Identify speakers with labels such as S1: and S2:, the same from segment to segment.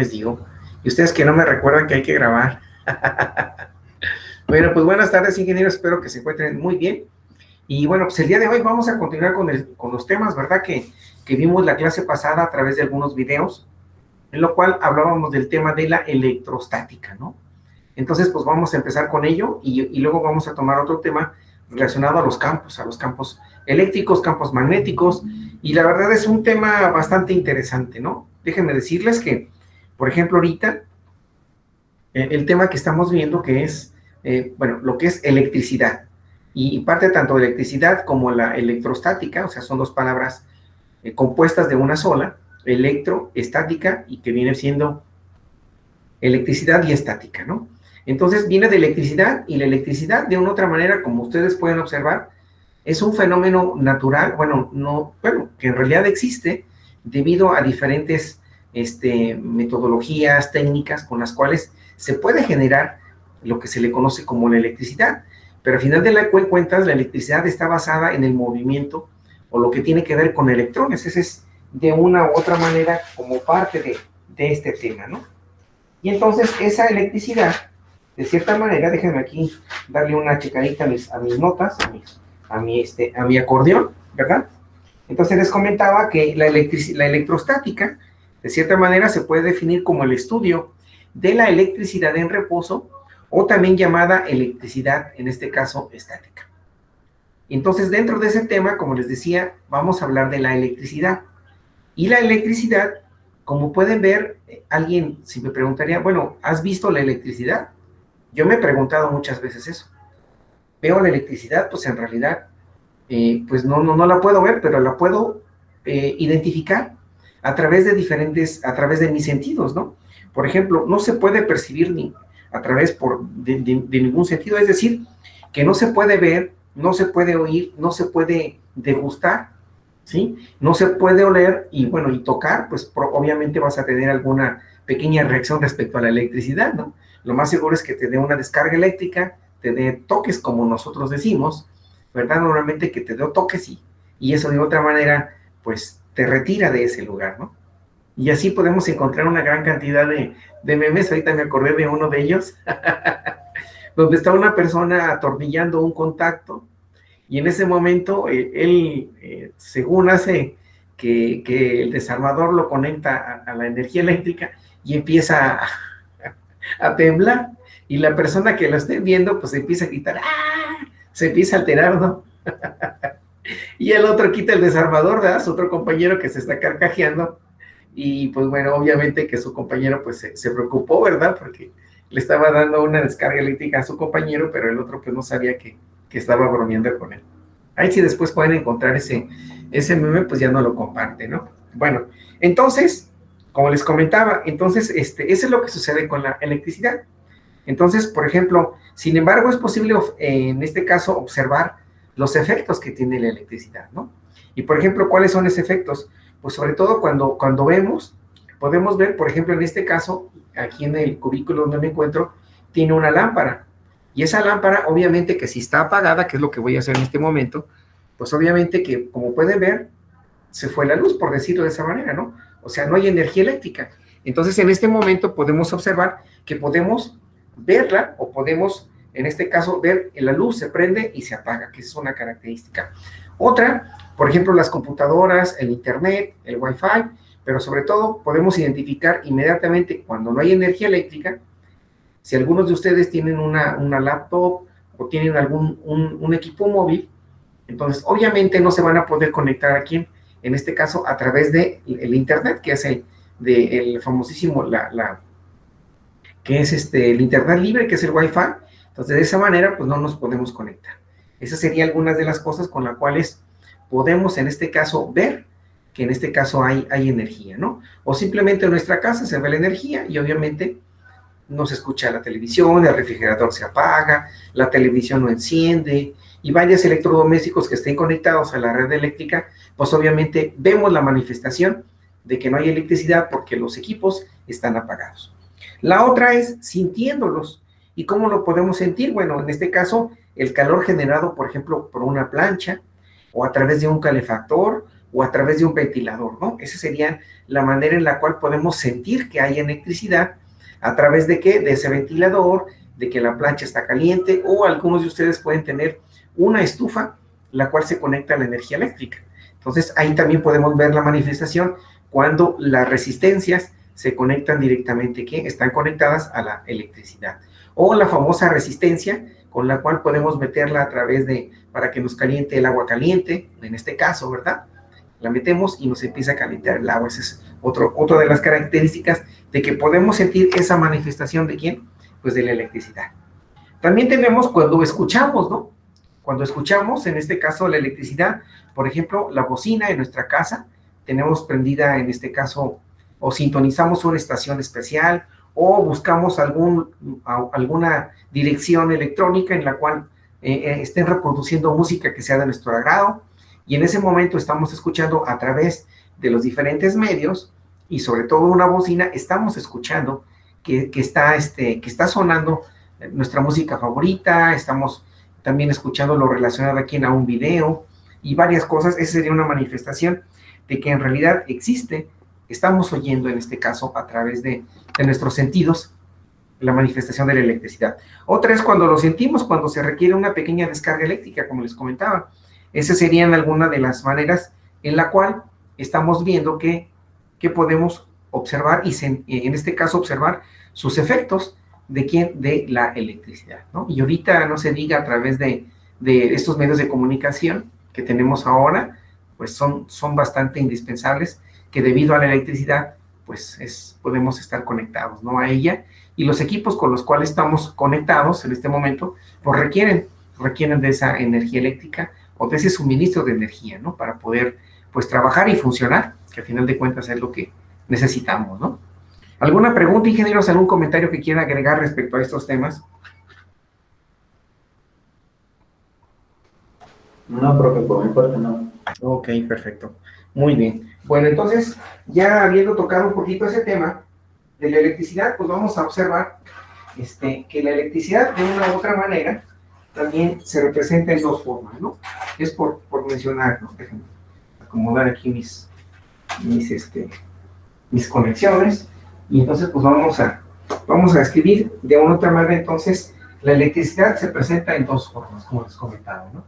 S1: les digo. Y ustedes que no me recuerdan que hay que grabar. Bueno, pues buenas tardes, ingenieros. Espero que se encuentren muy bien. Y bueno, pues el día de hoy vamos a continuar con los temas, ¿verdad? Que vimos la clase pasada a través de algunos videos, en lo cual hablábamos del tema de la electrostática, ¿no? Entonces, pues vamos a empezar con ello y luego vamos a tomar otro tema relacionado a los campos eléctricos, campos magnéticos, y la verdad es un tema bastante interesante, ¿no? Déjenme decirles que, por ejemplo, ahorita, el tema que estamos viendo que es, bueno, lo que es electricidad, y parte tanto de electricidad como la electrostática, o sea, son dos palabras compuestas de una sola, electroestática, y que viene siendo electricidad y estática, ¿no? Entonces viene de electricidad, y la electricidad, de una u otra manera, como ustedes pueden observar, es un fenómeno natural, que en realidad existe debido a diferentes metodologías, técnicas con las cuales se puede generar lo que se le conoce como la electricidad, pero al final de cuentas la electricidad está basada en el movimiento o lo que tiene que ver con electrones. Ese es de una u otra manera como parte de este tema, ¿no? Y entonces esa electricidad, de cierta manera, déjenme aquí darle una checadita a mis notas, a mi acordeón, ¿verdad? Entonces les comentaba que la electrostática, de cierta manera, se puede definir como el estudio de la electricidad en reposo, o también llamada electricidad, en este caso, estática. Entonces, dentro de ese tema, como les decía, vamos a hablar de la electricidad. Y la electricidad, como pueden ver, alguien si me preguntaría, bueno, ¿has visto la electricidad? Yo me he preguntado muchas veces eso. Veo la electricidad, pues en realidad, pues no la puedo ver, pero la puedo identificar a través de mis sentidos, ¿no? Por ejemplo, no se puede percibir ni a través de ningún sentido, es decir, que no se puede ver, no se puede oír, no se puede degustar, ¿sí? No se puede oler y, bueno, y tocar, pues obviamente vas a tener alguna pequeña reacción respecto a la electricidad, ¿no? Lo más seguro es que te dé una descarga eléctrica, te dé toques, como nosotros decimos, ¿verdad? Normalmente que te dé toques y eso de otra manera, pues te retira de ese lugar, ¿no? Y así podemos encontrar una gran cantidad de memes. Ahorita me acordé de uno de ellos, donde está una persona atornillando un contacto, y en ese momento él, según hace que el desarmador lo conecta a la energía eléctrica y empieza a temblar, y la persona que lo esté viendo, pues empieza a gritar, ¡ah! Se empieza a alterar, ¿no? Y el otro quita el desarmador, ¿verdad? Su otro compañero que se está carcajeando, y pues bueno, obviamente que su compañero pues se preocupó, ¿verdad? Porque le estaba dando una descarga eléctrica a su compañero, pero el otro pues no sabía que estaba bromeando con él. Ahí si después pueden encontrar ese meme, pues ya no lo comparte, ¿no? Bueno, entonces, como les comentaba, entonces eso es lo que sucede con la electricidad. Entonces, por ejemplo, sin embargo, es posible en este caso observar los efectos que tiene la electricidad, ¿no? Y por ejemplo, ¿cuáles son esos efectos? Pues sobre todo cuando vemos, podemos ver, por ejemplo, en este caso, aquí en el cubículo donde me encuentro, tiene una lámpara. Y esa lámpara, obviamente que si está apagada, que es lo que voy a hacer en este momento, pues obviamente que, como pueden ver, se fue la luz, por decirlo de esa manera, ¿no? O sea, no hay energía eléctrica. Entonces, en este momento podemos observar que podemos verla, o podemos, en este caso, ver la luz se prende y se apaga, que es una característica. Otra, por ejemplo, las computadoras, el internet, el wifi, pero sobre todo podemos identificar inmediatamente cuando no hay energía eléctrica. Si algunos de ustedes tienen una laptop o tienen un equipo móvil, entonces obviamente no se van a poder conectar aquí, en este caso a través del internet, que es el famosísimo, que es el internet libre, que es el wifi. Entonces de esa manera pues no nos podemos conectar. Esas serían algunas de las cosas con las cuales podemos en este caso ver que en este caso hay energía, ¿no? O simplemente en nuestra casa se ve la energía y obviamente no se escucha la televisión, el refrigerador se apaga, la televisión no enciende, y varios electrodomésticos que estén conectados a la red eléctrica, pues obviamente vemos la manifestación de que no hay electricidad porque los equipos están apagados. La otra es sintiéndolos. ¿Y cómo lo podemos sentir? Bueno, en este caso, el calor generado, por ejemplo, por una plancha, o a través de un calefactor, o a través de un ventilador, ¿no? Esa sería la manera en la cual podemos sentir que hay electricidad. ¿A través de qué? De ese ventilador, de que la plancha está caliente, o algunos de ustedes pueden tener una estufa, la cual se conecta a la energía eléctrica. Entonces, ahí también podemos ver la manifestación cuando las resistencias se conectan directamente, que están conectadas a la electricidad. O la famosa resistencia, con la cual podemos meterla a través de, para que nos caliente el agua caliente, en este caso, ¿verdad? La metemos y nos empieza a calentar el agua. Esa es otra de las características de que podemos sentir esa manifestación de ¿quién? Pues de la electricidad. También tenemos cuando escuchamos, ¿no? Cuando escuchamos, en este caso, la electricidad, por ejemplo, la bocina en nuestra casa, tenemos prendida, en este caso, o sintonizamos una estación especial, o buscamos alguna dirección electrónica en la cual estén reproduciendo música que sea de nuestro agrado, y en ese momento estamos escuchando a través de los diferentes medios, y sobre todo una bocina, estamos escuchando que está sonando nuestra música favorita, estamos también escuchando lo relacionado aquí a un video y varias cosas. Esa sería una manifestación de que en realidad existe, estamos oyendo en este caso a través de nuestros sentidos la manifestación de la electricidad. Otra es cuando lo sentimos, cuando se requiere una pequeña descarga eléctrica, como les comentaba. Esas serían algunas de las maneras en la cual estamos viendo que podemos observar y en este caso observar sus efectos de quién, de la electricidad, ¿no? Y ahorita no se diga a través de estos medios de comunicación que tenemos ahora, pues son bastante indispensables, que debido a la electricidad, pues podemos estar conectados, ¿no? A ella, y los equipos con los cuales estamos conectados en este momento, pues requieren de esa energía eléctrica o de ese suministro de energía, ¿no? Para poder, pues, trabajar y funcionar, que al final de cuentas es lo que necesitamos, ¿no? ¿Alguna pregunta, ingenieros? ¿Algún comentario que quieran agregar respecto a estos temas?
S2: No, profe, por mi parte no.
S1: Ok, perfecto. Muy bien. Bueno, entonces, ya habiendo tocado un poquito ese tema de la electricidad, pues vamos a observar que la electricidad, de una u otra manera, también se representa en dos formas, ¿no? Es por mencionar, ¿no? Déjenme acomodar aquí mis conexiones, y entonces pues vamos a escribir de una u otra manera. Entonces, la electricidad se presenta en dos formas, como les comentaba, ¿no?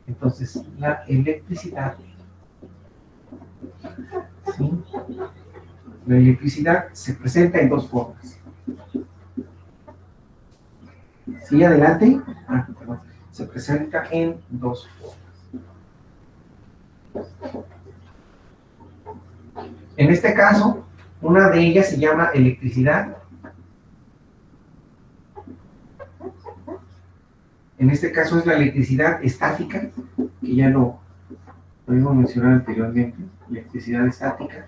S1: Entonces, la electricidad, ¿sí? La electricidad se presenta en dos formas. ¿Sí? Adelante. Perdón. Se presenta en dos formas. En este caso, una de ellas se llama electricidad. En este caso es la electricidad estática, que ya lo hemos mencionado anteriormente, electricidad estática,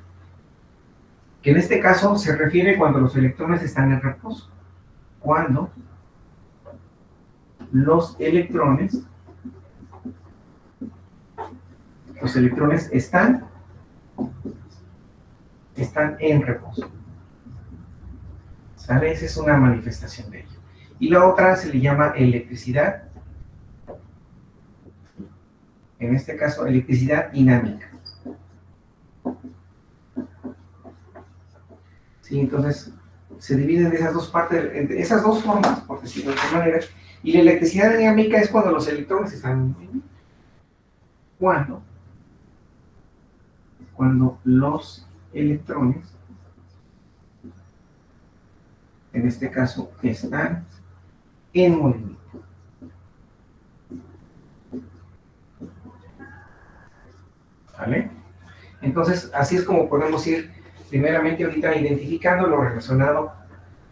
S1: que en este caso se refiere cuando los electrones están en reposo. Cuando los electrones están en reposo. ¿Sale? Esa es una manifestación de ello. Y la otra se le llama electricidad, en este caso electricidad dinámica. ¿Sí? Entonces, se dividen en esas dos partes, en esas dos formas, por decirlo de otra manera. Y la electricidad dinámica es cuando los electrones están en movimiento. Cuando los electrones, en este caso, están en movimiento. ¿Vale? Entonces, así es como podemos ir primeramente ahorita identificando lo relacionado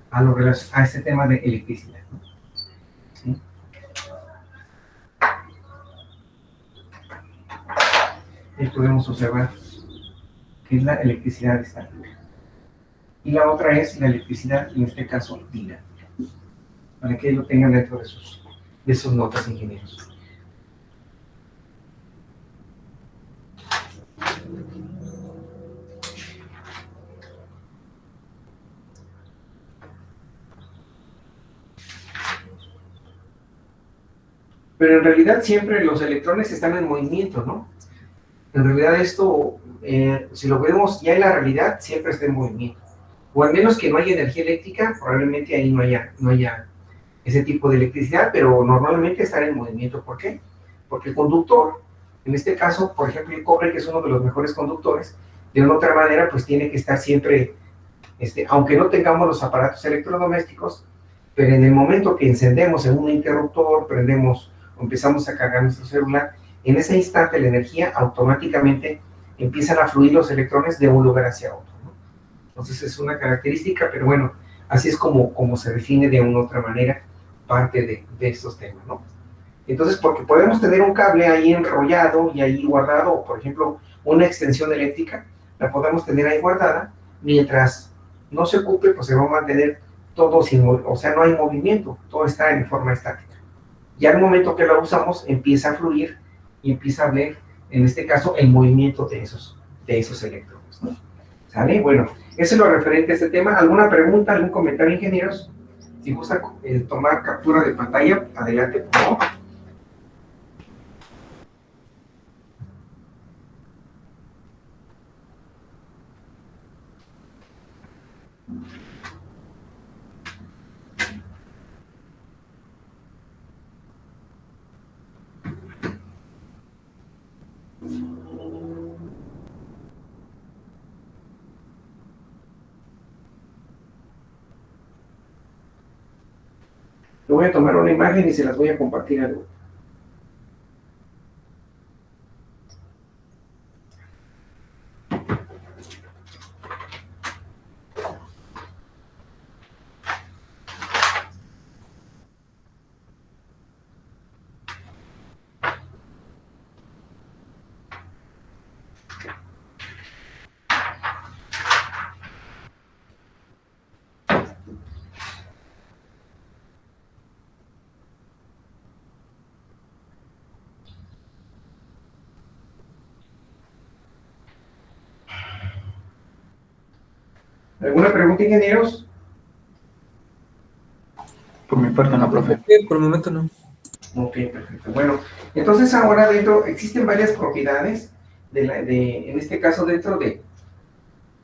S1: a este tema de electricidad, ¿no? ¿Sí? Y podemos observar que es la electricidad estática. Y la otra es la electricidad, en este caso, dinámica. Para que lo tengan dentro de sus notas, ingenieros. Pero en realidad siempre los electrones están en movimiento, ¿no? En realidad esto, si lo vemos ya en la realidad, siempre está en movimiento. O al menos que no haya energía eléctrica, probablemente ahí no haya ese tipo de electricidad, pero normalmente estará en movimiento. ¿Por qué? Porque el conductor, en este caso, por ejemplo, el cobre, que es uno de los mejores conductores, de una otra manera, pues tiene que estar siempre, aunque no tengamos los aparatos electrodomésticos, pero en el momento que encendemos en un interruptor, prendemos o empezamos a cargar nuestro celular, en ese instante la energía automáticamente empiezan a fluir los electrones de un lugar hacia otro, ¿no? Entonces es una característica, pero bueno, así es como se define de una u otra manera parte de estos temas, ¿no? Entonces, porque podemos tener un cable ahí enrollado y ahí guardado, o por ejemplo, una extensión eléctrica, la podemos tener ahí guardada, mientras no se ocupe, pues se va a mantener todo sin, o sea, no hay movimiento, todo está en forma estática. Ya al momento que la usamos, empieza a fluir y empieza a ver, en este caso, el movimiento de esos electrones, ¿no? ¿Sale? Bueno, eso es lo referente a este tema. ¿Alguna pregunta, algún comentario, ingenieros? Si gusta tomar captura de pantalla, adelante, por favor. Yo voy a tomar una imagen y se las voy a compartir al grupo. ¿Alguna pregunta, ingenieros?
S2: Por mi parte no, profe.
S3: Por el momento no.
S1: Ok, perfecto. Bueno, entonces ahora existen varias propiedades, en este caso dentro de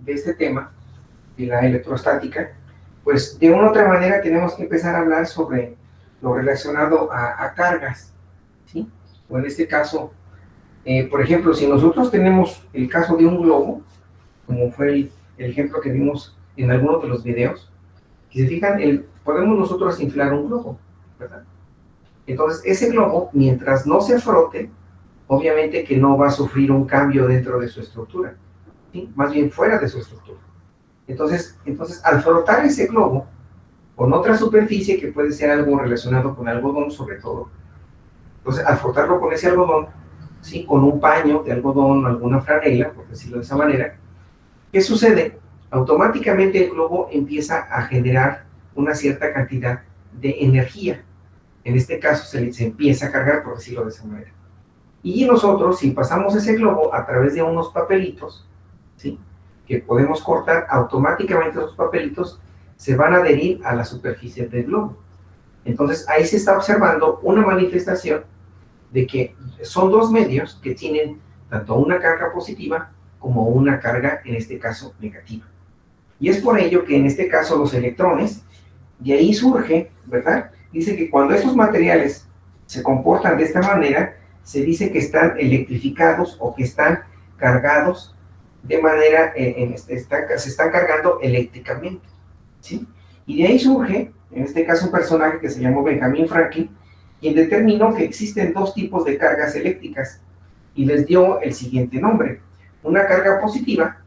S1: este tema, de la electrostática, pues de una u otra manera tenemos que empezar a hablar sobre lo relacionado a cargas, ¿sí? O en este caso, por ejemplo, si nosotros tenemos el caso de un globo, como fue el ejemplo que vimos en algunos de los videos, si se fijan, podemos nosotros inflar un globo, ¿verdad? Entonces, ese globo, mientras no se frote, obviamente que no va a sufrir un cambio dentro de su estructura, ¿sí? Más bien fuera de su estructura. Entonces, al frotar ese globo con otra superficie, que puede ser algo relacionado con algodón, sobre todo, entonces, al frotarlo con ese algodón, ¿sí? Con un paño de algodón, alguna franela, por decirlo de esa manera, ¿qué sucede? Automáticamente el globo empieza a generar una cierta cantidad de energía. En este caso se empieza a cargar, por decirlo de esa manera. Y nosotros, si pasamos ese globo a través de unos papelitos, ¿sí? Que podemos cortar, automáticamente esos papelitos se van a adherir a la superficie del globo. Entonces ahí se está observando una manifestación de que son dos medios que tienen tanto una carga positiva como una carga, en este caso, negativa. Y es por ello que en este caso los electrones, de ahí surge, ¿verdad? Dice que cuando estos materiales se comportan de esta manera, se dice que están electrificados o que están cargados de manera, se están cargando eléctricamente, ¿sí? Y de ahí surge, en este caso, un personaje que se llamó Benjamin Franklin, quien determinó que existen dos tipos de cargas eléctricas y les dio el siguiente nombre: una carga positiva,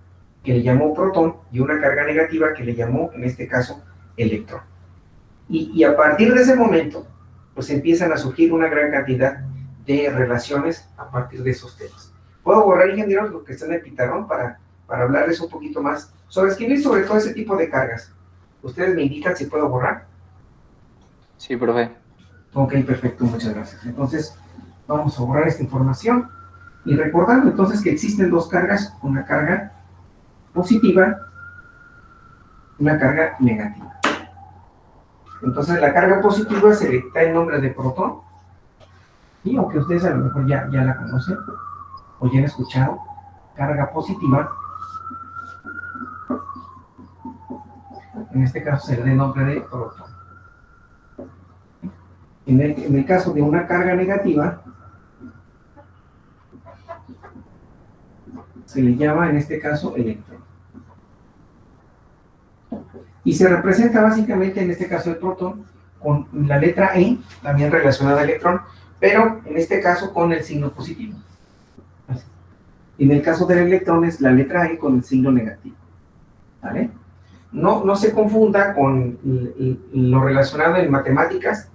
S1: que le llamó protón, y una carga negativa, que le llamó, en este caso, electrón. Y a partir de ese momento, pues empiezan a surgir una gran cantidad de relaciones a partir de esos temas. ¿Puedo borrar, ingenieros, lo que está en el pizarrón para hablarles un poquito más sobre escribir sobre todo ese tipo de cargas? ¿Ustedes me indican si puedo borrar?
S2: Sí, profe.
S1: Ok, perfecto, muchas gracias. Entonces, vamos a borrar esta información. Y recordando entonces que existen dos cargas, una carga positiva, una carga negativa. Entonces la carga positiva se le da el nombre de protón, y aunque ustedes a lo mejor ya la conocen, o ya han escuchado, carga positiva. En este caso se le da el nombre de protón. En el caso de una carga negativa, se le llama en este caso electrón. Y se representa básicamente en este caso el protón con la letra E, también relacionada al electrón, pero en este caso con el signo positivo. En el caso del electrón es la letra E con el signo negativo. ¿Vale? No se confunda con lo relacionado en matemáticas.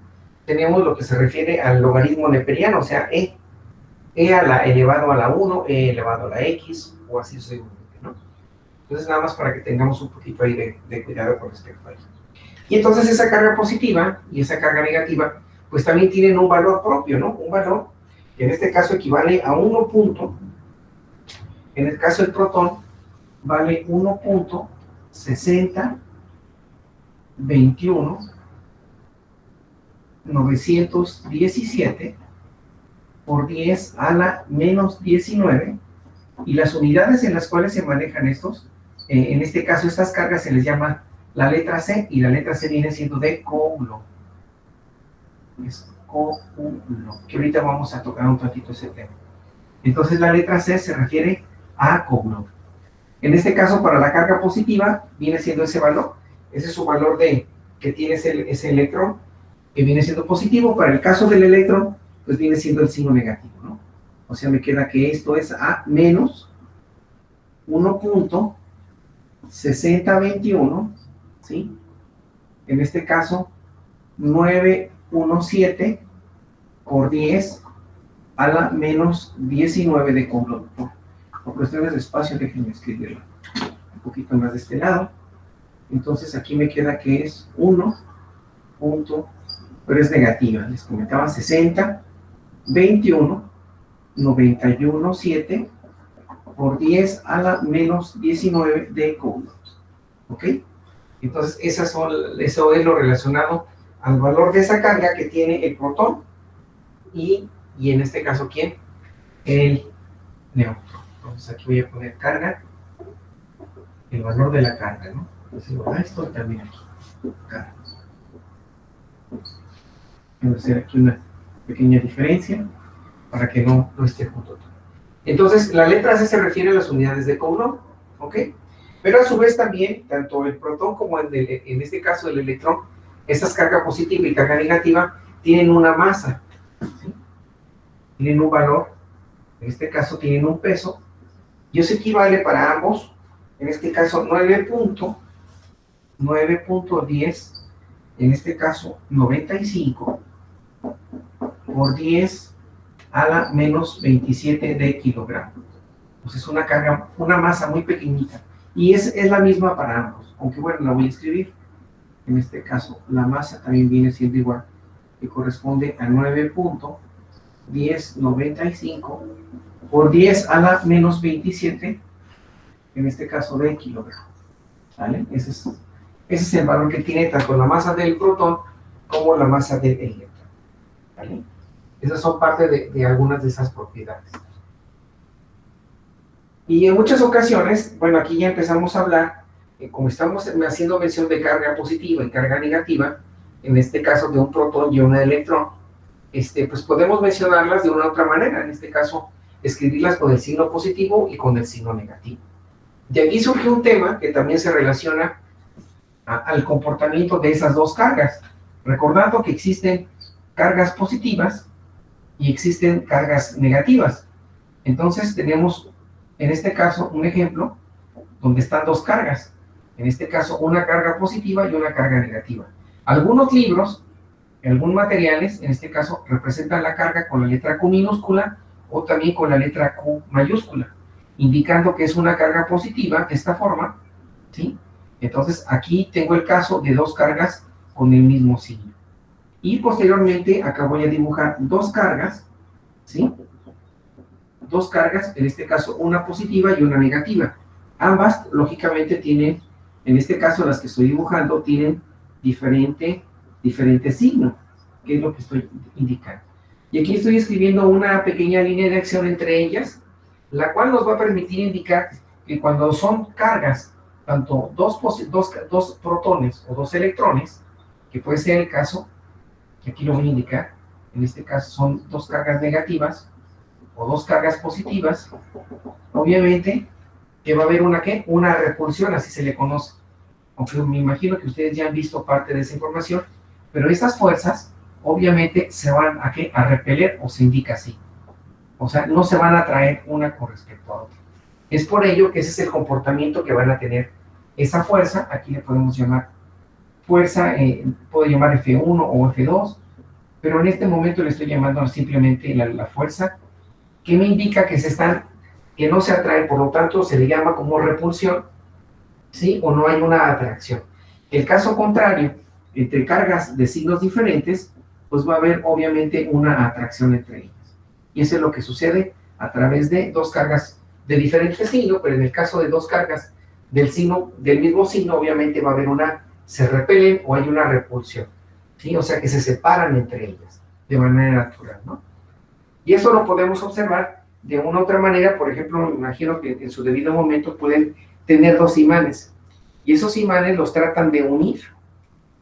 S1: Tenemos lo que se refiere al logaritmo neperiano, o sea, E elevado a la 1, E elevado a la X, o así sucesivamente, ¿no? Entonces, nada más para que tengamos un poquito ahí de cuidado con respecto a eso. Y entonces esa carga positiva y esa carga negativa, pues también tienen un valor propio, ¿no? Un valor que en este caso equivale a 1 punto, en el caso del protón, vale 1.6021.917 por 10 a la menos 19, y las unidades en las cuales se manejan estos, en este caso estas cargas se les llama la letra C, y la letra C viene siendo de Coulomb. Es Coulomb, que ahorita vamos a tocar un ratito ese tema. Entonces la letra C se refiere a Coulomb. En este caso, para la carga positiva, viene siendo ese valor. Ese es su valor que tiene ese electrón, que viene siendo positivo. Para el caso del electrón, pues viene siendo el signo negativo, ¿no? O sea, me queda que esto es A menos 1.6021, ¿sí? En este caso, 917 por 10 a la menos 19 de Coulomb. Por cuestiones de espacio, déjenme escribirlo un poquito más de este lado. Entonces aquí me queda que es 1 punto, pero es negativa. Les comentaba 60, 21, 91,7 por 10 a la menos 19 de Coulomb. ¿Ok? Entonces eso es lo relacionado al valor de esa carga que tiene el protón y en este caso, ¿quién? El neutrón. Entonces aquí voy a poner carga, el valor de la carga, ¿no? Entonces voy a esto también aquí, carga. Voy a hacer aquí una pequeña diferencia para que no esté junto. Entonces la letra C se refiere a las unidades de Coulomb, ¿ok? Pero a su vez también, tanto el protón como en este caso el electrón, estas carga positiva y carga negativa tienen una masa, ¿sí? Tienen un valor, en este caso tienen un peso, y eso equivale para ambos, en este caso 9.10, en este caso 95, por 10 a la menos 27 de kilogramos. Pues es una carga, una masa muy pequeñita, y es la misma para ambos, aunque bueno, la voy a escribir. En este caso, la masa también viene siendo igual, que corresponde a 9.1095 por 10 a la menos 27, en este caso de kilogramos. ¿Vale? Ese es el valor que tiene tanto la masa del protón como la masa del electrón. ¿Vale? Esas son parte de algunas de esas propiedades. Y en muchas ocasiones, bueno, aquí ya empezamos a hablar, como estamos haciendo mención de carga positiva y carga negativa, en este caso de un protón y un electrón, pues podemos mencionarlas de una u otra manera, en este caso, escribirlas con el signo positivo y con el signo negativo. De aquí surge un tema que también se relaciona al comportamiento de esas dos cargas, recordando que existen cargas positivas y existen cargas negativas. Entonces tenemos, en este caso, un ejemplo donde están dos cargas, en este caso una carga positiva y una carga negativa. Algunos libros, algunos materiales, en este caso, representan la carga con la letra Q minúscula o también con la letra Q mayúscula, indicando que es una carga positiva de esta forma, ¿sí? Entonces aquí tengo el caso de dos cargas con el mismo signo. Y posteriormente acá voy a dibujar dos cargas, ¿sí? Dos cargas, en este caso una positiva y una negativa. Ambas, lógicamente, tienen, en este caso las que estoy dibujando, tienen diferente signo, que es lo que estoy indicando. Y aquí estoy escribiendo una pequeña línea de acción entre ellas, la cual nos va a permitir indicar que cuando son cargas, tanto dos protones o dos electrones, que puede ser el caso, que aquí lo voy a indicar, en este caso son dos cargas negativas o dos cargas positivas, obviamente que va a haber una, ¿qué? Una repulsión, así se le conoce. Aunque me imagino que ustedes ya han visto parte de esa información, pero estas fuerzas obviamente se van a, ¿qué? A repeler, o se indica así. O sea, no se van a atraer una con respecto a otra. Es por ello que ese es el comportamiento que van a tener esa fuerza. Aquí le podemos llamar fuerza, puedo llamar F1 o F2, pero en este momento le estoy llamando simplemente la fuerza, que me indica que que no se atraen, por lo tanto se le llama como repulsión, ¿sí? O no hay una atracción. El caso contrario, entre cargas de signos diferentes, pues va a haber obviamente una atracción entre ellas. Y eso es lo que sucede a través de dos cargas de diferente signo, pero en el caso de dos cargas del mismo signo, obviamente va a haber se repelen o hay una repulsión, ¿sí? O sea que se separan entre ellas de manera natural, ¿no? Y eso lo podemos observar de una u otra manera. Por ejemplo, me imagino que en su debido momento pueden tener dos imanes, y esos imanes los tratan de unir,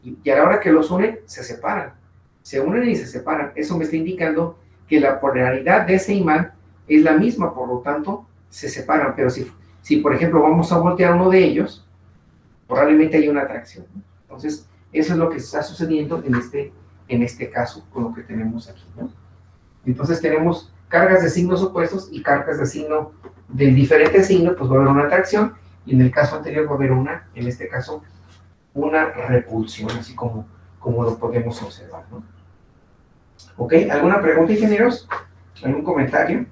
S1: y a la hora que los unen, se unen y se separan. Eso me está indicando que la polaridad de ese imán es la misma, por lo tanto, se separan. Pero si por ejemplo, vamos a voltear uno de ellos, probablemente hay una atracción, ¿no? Entonces, eso es lo que está sucediendo en este caso, con lo que tenemos aquí, ¿no? Entonces, tenemos cargas de signos opuestos y cargas de signo del diferente signo, pues va a haber una atracción, y en el caso anterior va a haber en este caso, una repulsión, así como lo podemos observar, ¿no? ¿Ok? ¿Alguna pregunta, ingenieros? ¿Algún comentario?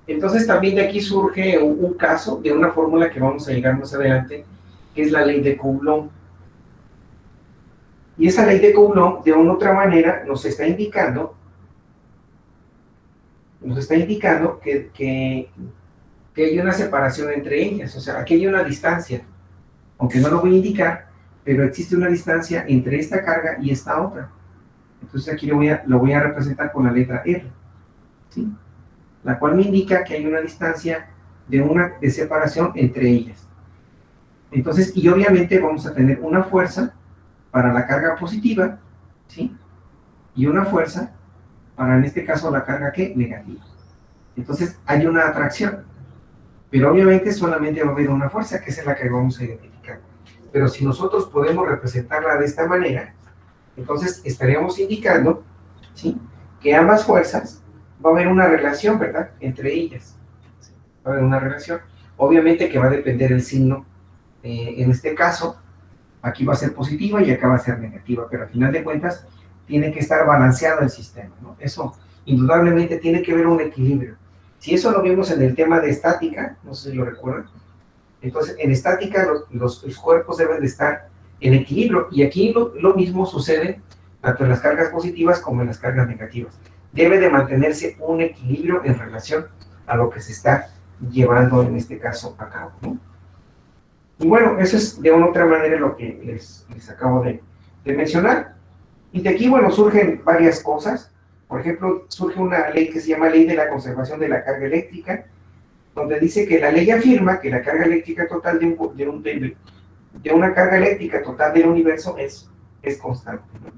S1: Entonces también de aquí surge un caso de una fórmula que vamos a llegar más adelante, que es la ley de Coulomb. Y esa ley de Coulomb, de una u otra manera, nos está indicando que hay una separación entre ellas. O sea, aquí hay una distancia, aunque no lo voy a indicar, pero existe una distancia entre esta carga y esta otra. Entonces aquí lo voy a representar con la letra R, ¿sí? La cual me indica que hay una distancia de separación entre ellas. Entonces, y obviamente vamos a tener una fuerza para la carga positiva, ¿sí? Y una fuerza para, en este caso, la carga, ¿qué? Negativa. Entonces, hay una atracción, pero obviamente solamente va a haber una fuerza, que es la que vamos a identificar. Pero si nosotros podemos representarla de esta manera, entonces estaríamos indicando, ¿sí?, que ambas fuerzas va a haber una relación, ¿verdad?, entre ellas. Va a haber una relación. Obviamente que va a depender el signo. En este caso, aquí va a ser positiva y acá va a ser negativa, pero al final de cuentas tiene que estar balanceado el sistema, ¿no? Eso indudablemente tiene que haber un equilibrio. Si eso lo vimos en el tema de estática, no sé si lo recuerdan, entonces en estática los cuerpos deben de estar en equilibrio, y aquí lo mismo sucede tanto en las cargas positivas como en las cargas negativas. Debe de mantenerse un equilibrio en relación a lo que se está llevando en este caso a cabo, ¿no? Y bueno, eso es de una u otra manera lo que les acabo de mencionar. Y de aquí, bueno, surgen varias cosas. Por ejemplo, surge una ley que se llama Ley de la Conservación de la Carga Eléctrica, donde dice que la ley afirma que la carga eléctrica total de una carga eléctrica total del universo es constante, ¿no?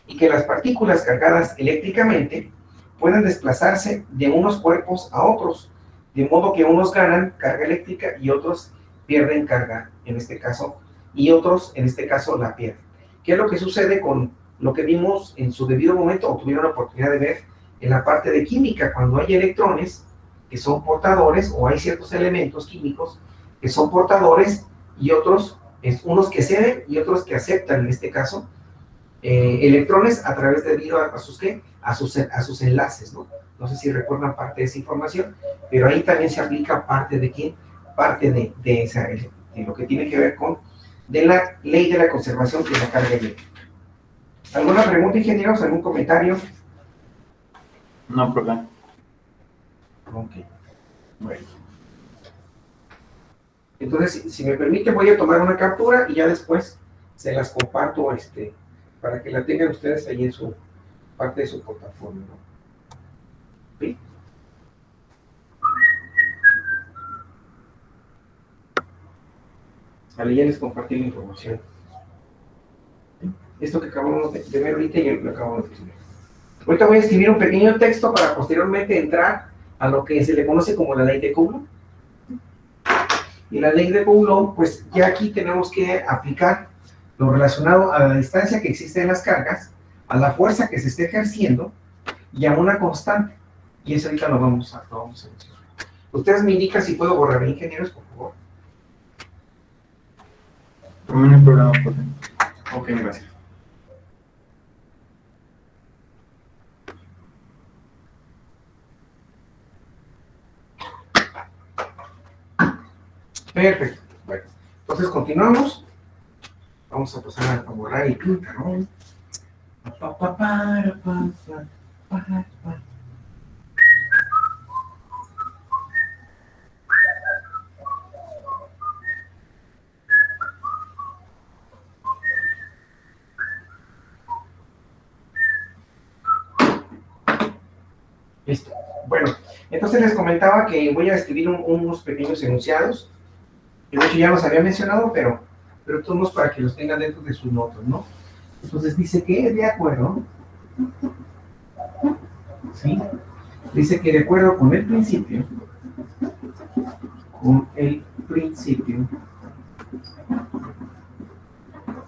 S1: Y que las partículas cargadas eléctricamente pueden desplazarse de unos cuerpos a otros, de modo que unos ganan carga eléctrica y otros pierden carga, en este caso, y otros, en este caso, la pierden. ¿Qué es lo que sucede con lo que vimos en su debido momento, o tuvieron la oportunidad de ver en la parte de química, cuando hay electrones que son portadores, o hay ciertos elementos químicos que son portadores, y otros, unos que ceden y otros que aceptan, en este caso, electrones a través debido a sus enlaces, ¿no? No sé si recuerdan parte de esa información, pero ahí también se aplica parte de parte de lo que tiene que ver con de la ley de la conservación de la carga eléctrica. ¿Alguna pregunta, ingenieros? ¿Algún comentario?
S2: No, profe.
S1: Ok, bueno. Entonces, si me permite, voy a tomar una captura y ya después se las comparto para que la tengan ustedes ahí en su parte de su portafolio, ¿no? ¿Sí? Vale, ya les compartí la información. ¿Sí? Esto que acabamos de ver ahorita, yo lo acabo de escribir. Ahorita voy a escribir un pequeño texto para posteriormente entrar a lo que se le conoce como la ley de Coulomb. Y la ley de Coulomb, pues ya aquí tenemos que aplicar lo relacionado a la distancia que existe en las cargas, a la fuerza que se esté ejerciendo y a una constante. Y eso ahorita lo vamos a mencionar. Ustedes me indican si puedo borrar, ingenieros, por favor.
S2: Por mí no hay problema, profe.
S1: Ok, gracias. Perfecto. Bueno, entonces continuamos. Vamos a pasar a borrar el pintarón. Listo. Bueno, entonces les comentaba que voy a escribir unos pequeños enunciados. Que de hecho ya los había mencionado, pero todos para que los tengan dentro de sus notas, ¿no? Entonces dice que de acuerdo, ¿sí? Dice que de acuerdo con el principio,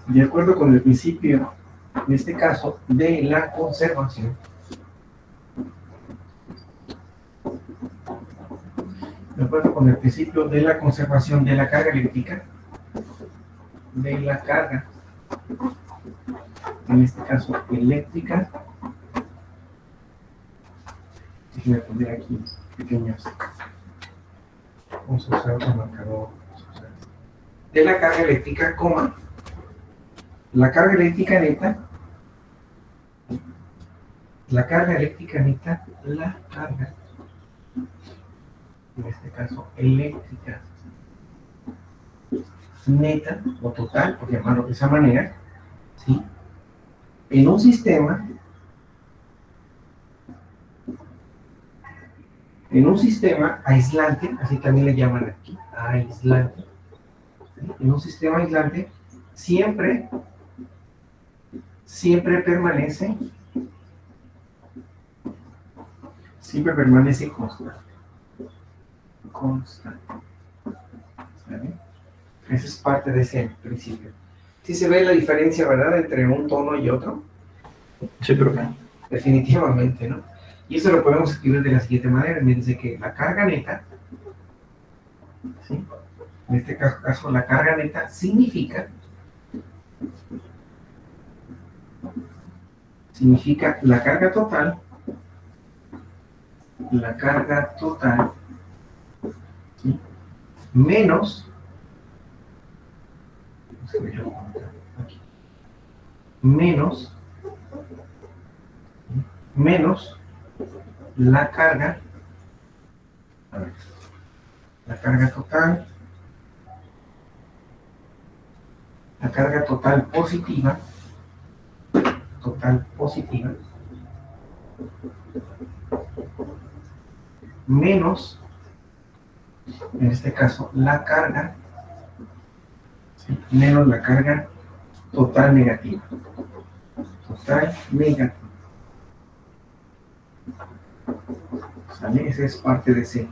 S1: de acuerdo con el principio, en este caso, de la conservación, de acuerdo con el principio de la conservación de la carga eléctrica, de la carga, en este caso eléctrica, déjenme poner aquí pequeñas, vamos a usar otro marcador, de la carga eléctrica, coma, la carga eléctrica neta, la carga, en este caso eléctrica neta o total, por llamarlo de esa manera, ¿sí? En un sistema aislante, así también le llaman aquí, aislante, ¿sí? En un sistema aislante siempre permanece constante. ¿Vale? Esa es parte de ese principio. ¿Sí se ve la diferencia, verdad, entre un tono y otro?
S2: Sí, profe.
S1: Definitivamente, ¿no? Y eso lo podemos escribir de la siguiente manera. Me dice que la carga neta, ¿sí? En este caso la carga neta significa la carga total, ¿sí? Menos, menos la carga, la carga total positiva, menos, en este caso, la carga, ¿sí? Menos la carga total negativa. ¿Sale? Esa es parte de ese,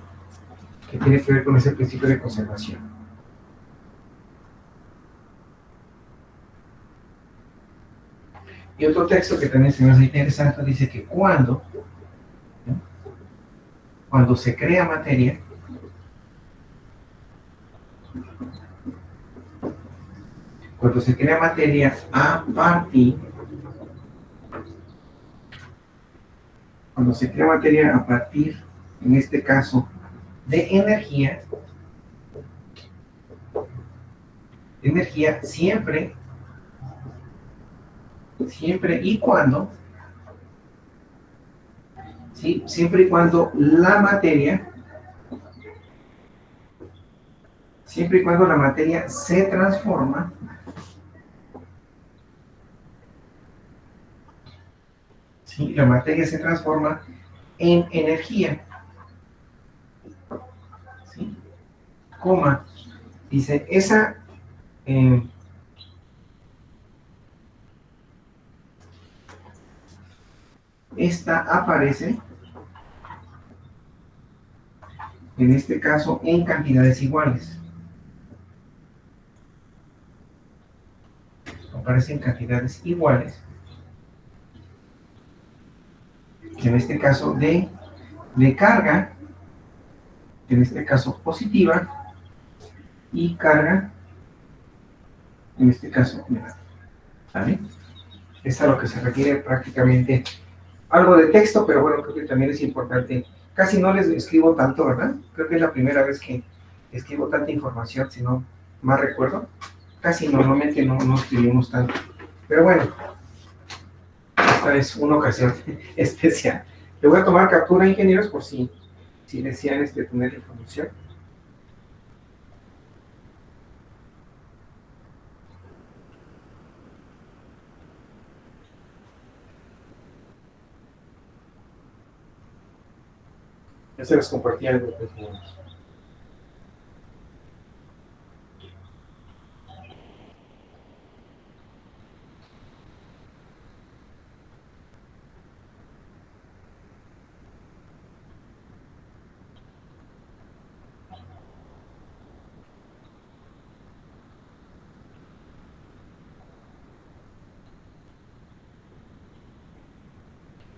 S1: que tiene que ver con ese principio de conservación. Y otro texto que también se me hace interesante dice que cuando se crea materia, a partir, en este caso, de energía, energía siempre y cuando, ¿sí? Siempre y cuando la materia, se transforma, ¿sí? La materia se transforma en energía, ¿sí? Coma, dice, eh, esta aparece, en este caso, en cantidades iguales. Aparece en cantidades iguales, en este caso de carga, en este caso positiva, y carga, en este caso negativa. ¿Vale? Es a lo que se refiere prácticamente algo de texto, pero bueno, creo que también es importante. Casi no les escribo tanto, ¿verdad? Creo que es la primera vez que escribo tanta información, si no más recuerdo. Casi normalmente no escribimos tanto. Pero bueno, esta es una ocasión especial. Le voy a tomar captura, ingenieros, por si desean tener la información. Ya se las compartí al grupo.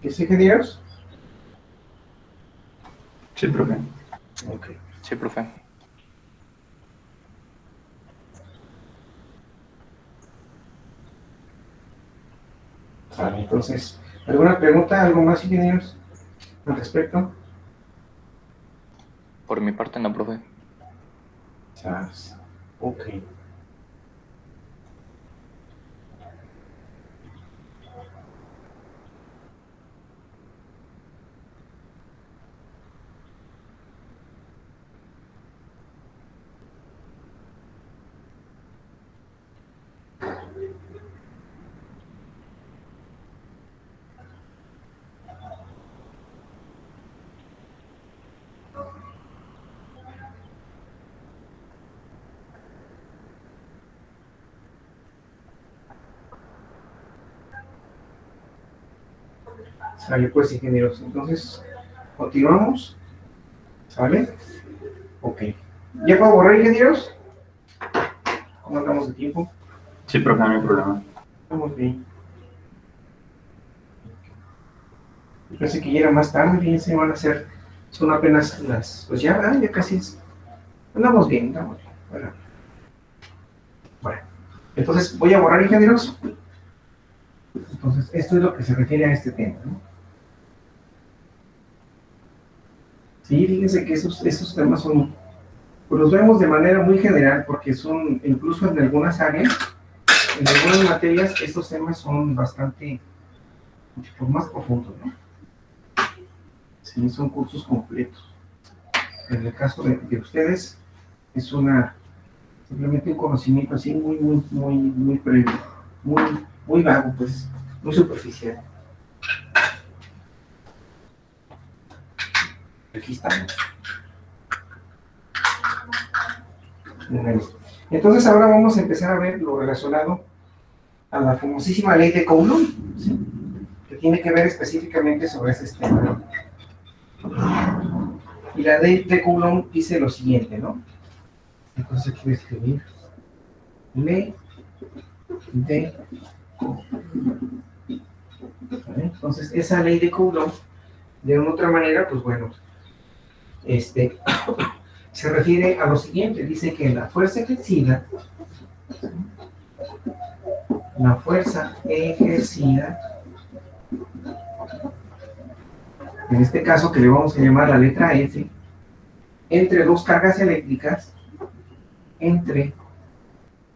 S1: ¿Qué es, ingenieros?
S2: Sí, profe.
S1: Ok.
S3: Sí, profe.
S1: Vale, entonces, ¿alguna pregunta, algo más, ingenieros, al respecto?
S3: Por mi parte no, profe.
S1: Ok. Sale pues, ingenieros. Entonces, continuamos. ¿Sale? Ok. ¿Ya puedo borrar, ingenieros? ¿Cómo andamos de tiempo?
S2: Sí, profe, no hay problema.
S1: Estamos bien. Yo pensé que ya era más tarde, fíjense, van a ser, son apenas pues ya casi es. Andamos bien, andamos bien. Bueno, entonces voy a borrar, ingenieros. Entonces, esto es lo que se refiere a este tema, ¿no? Sí, fíjense que esos temas son, pues los vemos de manera muy general, porque son, incluso en algunas áreas, en algunas materias, estos temas son bastante, pues, más profundos, ¿no? Sí, son cursos completos. En el caso de ustedes, es simplemente un conocimiento así muy previo, muy vago, pues, muy superficial. Aquí estamos. Bueno, entonces ahora vamos a empezar a ver lo relacionado a la famosísima ley de Coulomb, ¿sí? Que tiene que ver específicamente sobre ese tema. Y la ley de Coulomb dice lo siguiente, ¿no? Entonces aquí voy a escribir ley de Coulomb. ¿Vale? Entonces esa ley de Coulomb, de una otra manera, pues bueno, se refiere a lo siguiente, dice que la fuerza ejercida en este caso que le vamos a llamar la letra F, entre dos cargas eléctricas, entre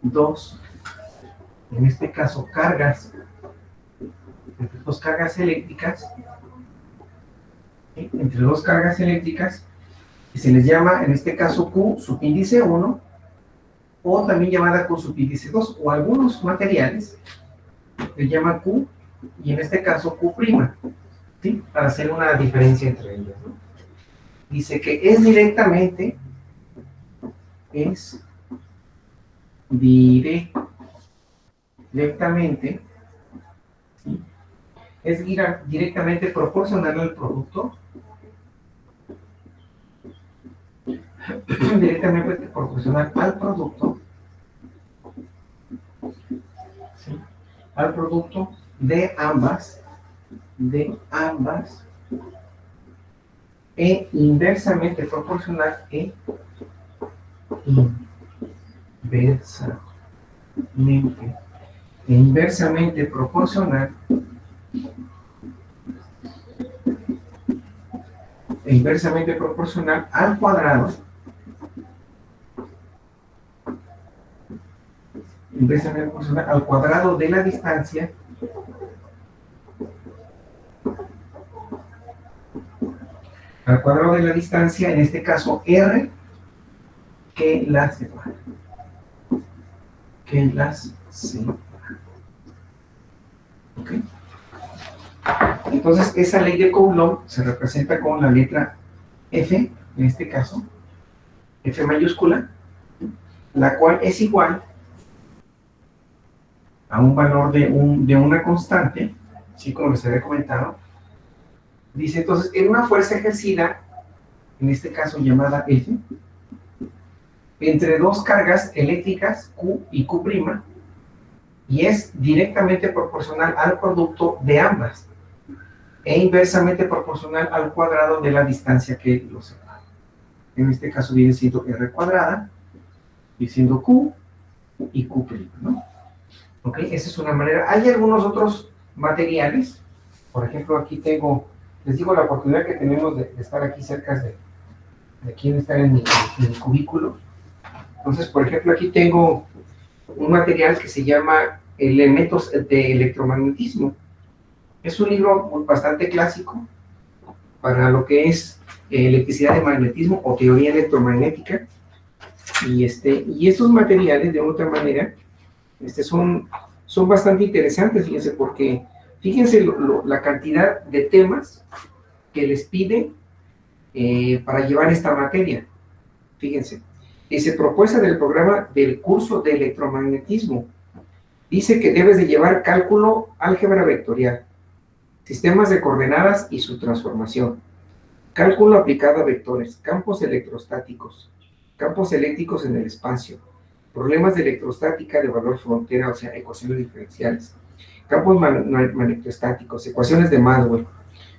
S1: dos, en este caso, cargas, entre dos cargas eléctricas, ¿sí? Entre dos cargas eléctricas, y se les llama, en este caso, Q subíndice 1, o también llamada Q subíndice 2, o algunos materiales le llaman Q, y en este caso Q', ¿sí? Para hacer una diferencia entre ellas, ¿no? Dice que es directamente, ¿sí? Es directamente proporcional al producto, directamente proporcional al producto, ¿sí? Al producto de ambas, e inversamente proporcional, inversamente proporcional, al cuadrado, de la distancia en este caso R, que las separa. ¿Ok? Entonces, esa ley de Coulomb se representa con la letra F, en este caso, F mayúscula, la cual es igual a un valor de una constante, así como les había comentado. Dice entonces, en una fuerza ejercida, en este caso llamada F, entre dos cargas eléctricas, Q y Q', y es directamente proporcional al producto de ambas, e inversamente proporcional al cuadrado de la distancia que los separa. En este caso viene siendo R cuadrada, y siendo Q y Q', ¿no? ¿Ok? Esa es una manera. Hay algunos otros materiales, por ejemplo, aquí tengo, les digo la oportunidad que tenemos de estar aquí cerca de aquí, estar en mi cubículo. Entonces, por ejemplo, aquí tengo un material que se llama Elementos de Electromagnetismo. Es un libro bastante clásico para lo que es electricidad de magnetismo o teoría electromagnética. Y estos materiales, de otra manera, son bastante interesantes, fíjense, porque fíjense la cantidad de temas que les pide para llevar esta materia. Fíjense, dice, propuesta del programa del curso de electromagnetismo. Dice que debes de llevar cálculo, álgebra vectorial, sistemas de coordenadas y su transformación, cálculo aplicado a vectores, campos electrostáticos, campos eléctricos en el espacio, problemas de electrostática de valor frontera, o sea, ecuaciones diferenciales, campos magnetoestáticos, ecuaciones de Maxwell,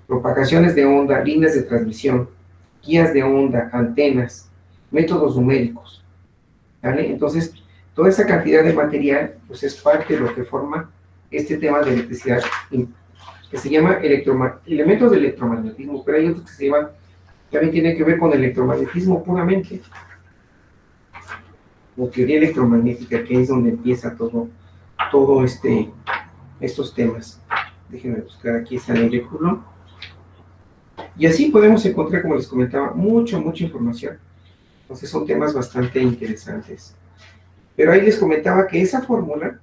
S1: propagaciones de onda, líneas de transmisión, guías de onda, antenas, métodos numéricos, ¿vale? Entonces, toda esa cantidad de material, pues es parte de lo que forma este tema de electricidad, que se llama elementos de electromagnetismo, pero hay otros que se llaman, también tienen que ver con electromagnetismo puramente, o teoría electromagnética, que es donde empieza todo estos temas. Déjenme buscar aquí esa ley de Coulomb. Y así podemos encontrar, como les comentaba, mucha información. Entonces son temas bastante interesantes. Pero ahí les comentaba que esa fórmula,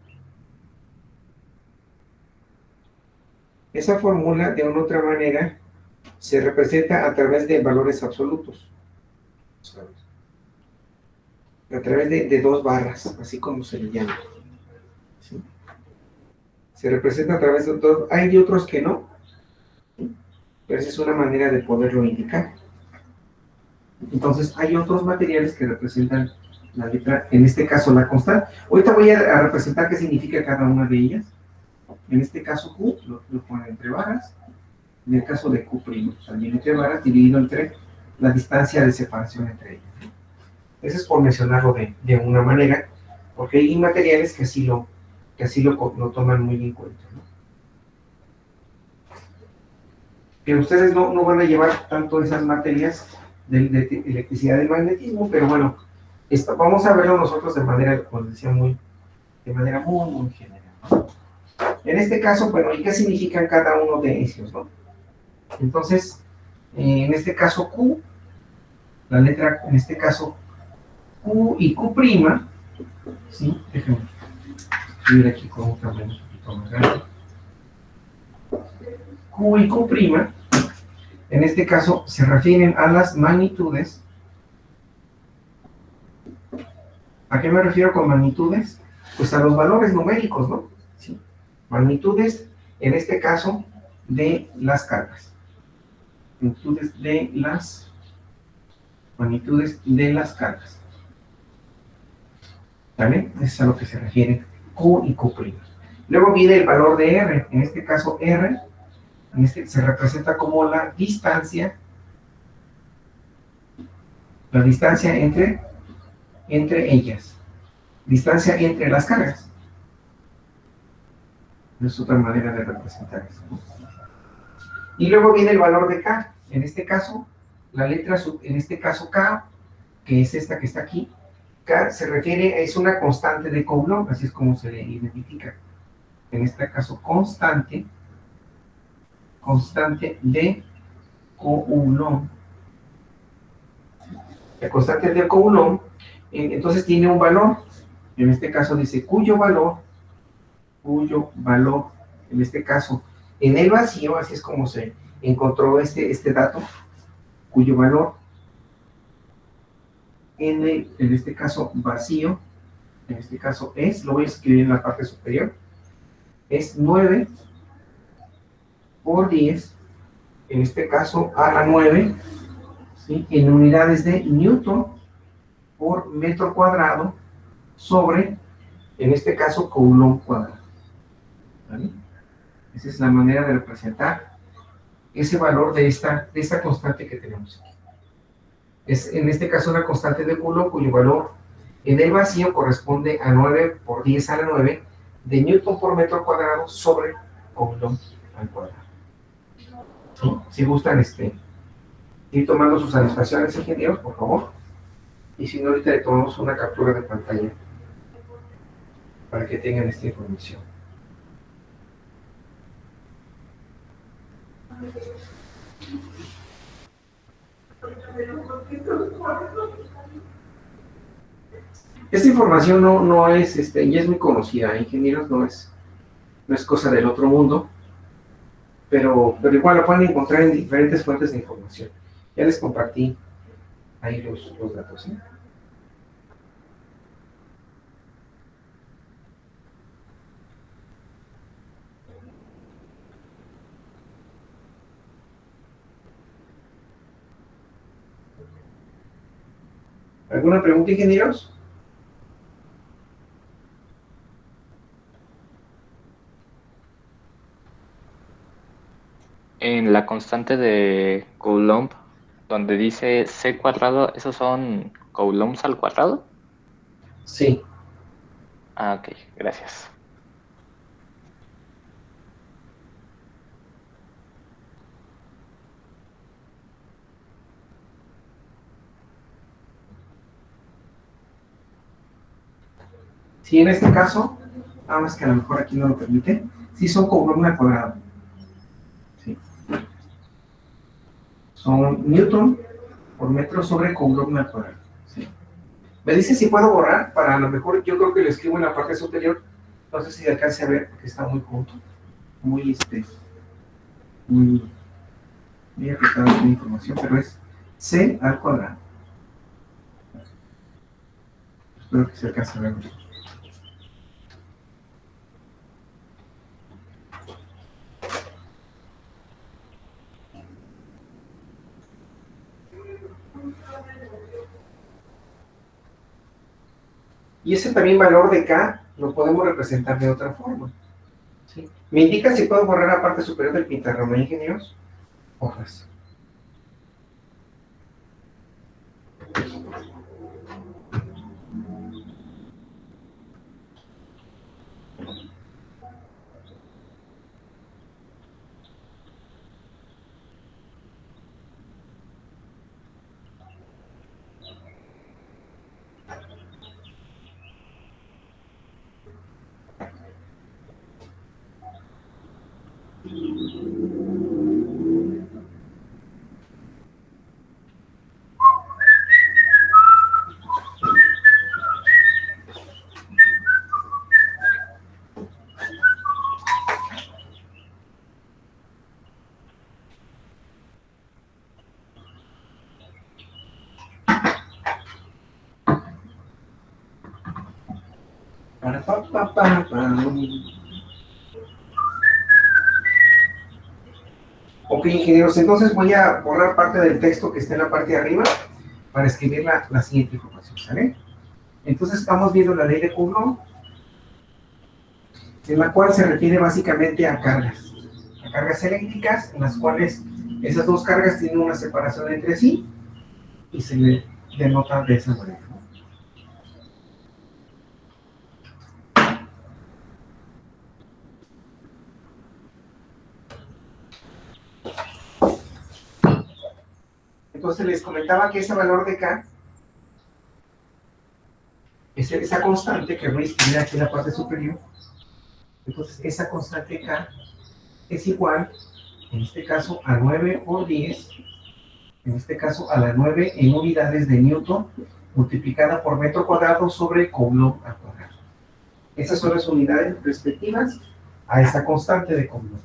S1: de una u otra manera, se representa a través de valores absolutos. ¿Sabes? A través de dos barras, así como se le llama. ¿Sí? Se representa a través de dos. Hay otros que no, ¿sí? Pero esa es una manera de poderlo indicar. Entonces, hay otros materiales que representan la letra, en este caso la constante. Ahorita voy a representar qué significa cada una de ellas. En este caso Q lo ponen entre varas. En el caso de Q', también entre varas, dividido entre la distancia de separación entre ellas. Eso es por mencionarlo de una manera, porque hay materiales que así lo toman muy en cuenta, ¿no? Que ustedes no van a llevar tanto esas materias de electricidad y magnetismo, pero bueno, vamos a verlo nosotros de manera, como decía, muy, de manera muy, muy general, ¿no? En este caso, bueno, ¿y qué significan cada uno de ellos, no? Entonces, en este caso Q, la letra, en este caso Q y Q', ¿sí? Déjenme escribir aquí con un tamaño un poquito más grande. Q y Q', en este caso, se refieren a las magnitudes. ¿A qué me refiero con magnitudes? Pues a los valores numéricos, ¿no? Sí. Magnitudes, en este caso, de las cargas. Magnitudes de las cargas. ¿Vale? Eso es a lo que se refiere Q y Q'. Luego viene el valor de R. En este caso, R se representa como la distancia entre ellas. Distancia entre las cargas. Es otra manera de representar eso, ¿no? Y luego viene el valor de K. En este caso, en este caso K, que es esta que está aquí, K se refiere, es una constante de Coulomb, así es como se le identifica. En este caso, constante de Coulomb. La constante de Coulomb, entonces tiene un valor. En este caso dice cuyo valor, en este caso, en el vacío, así es como se encontró este dato, cuyo valor en este caso vacío, en este caso lo voy a escribir en la parte superior, es 9 por 10, en este caso a la 9, ¿sí? En unidades de Newton por metro cuadrado sobre, en este caso, Coulomb cuadrado. ¿Vale? Esa es la manera de representar ese valor de esta constante que tenemos aquí. Es en este caso una constante de Coulomb cuyo valor en el vacío corresponde a 9 por 10 a la 9 de Newton por metro cuadrado sobre Coulomb al cuadrado. ¿Sí? Si gustan ir tomando sus anotaciones, ingenieros, por favor. Y si no, ahorita le tomamos una captura de pantalla para que tengan esta información. Esta información no es, ya es muy conocida, ingenieros, no es cosa del otro mundo, pero igual lo pueden encontrar en diferentes fuentes de información. Ya les compartí ahí los datos, ¿sí? ¿Alguna pregunta, ingenieros?
S3: En la constante de Coulomb, donde dice C cuadrado, ¿esos son Coulombs al cuadrado?
S1: Sí.
S3: Ah, ok, gracias.
S1: Sí, en este caso, nada más que a lo mejor aquí no lo permite, sí son Coulomb al cuadrado. Sí. Son Newton por metro sobre Coulomb al cuadrado. Sí. Me dice si puedo borrar, para a lo mejor yo creo que lo escribo en la parte superior, no sé si alcance a ver, porque está muy junto, muy, muy, muy apretada esta información, pero es C al cuadrado. Espero que se alcance a ver. Y ese también valor de K lo podemos representar de otra forma. ¿Sí? ¿Me indica si puedo borrar la parte superior del pintarrón, ingenieros? Hojas. Para, pa, pa, pa, pa. Ok, ingenieros, entonces voy a borrar parte del texto que está en la parte de arriba para escribir la siguiente información, ¿sale? Entonces estamos viendo la ley de Coulomb, en la cual se refiere básicamente a cargas eléctricas, en las cuales esas dos cargas tienen una separación entre sí y se le denota de esa manera, ¿no? Entonces les comentaba que ese valor de K es esa constante que voy a escribir aquí en la parte superior. Entonces esa constante K es igual, en este caso, a 9 por 10, en este caso a la 9 en unidades de Newton, multiplicada por metro cuadrado sobre Coulomb al cuadrado. Esas son las unidades respectivas a esa constante de Coulomb.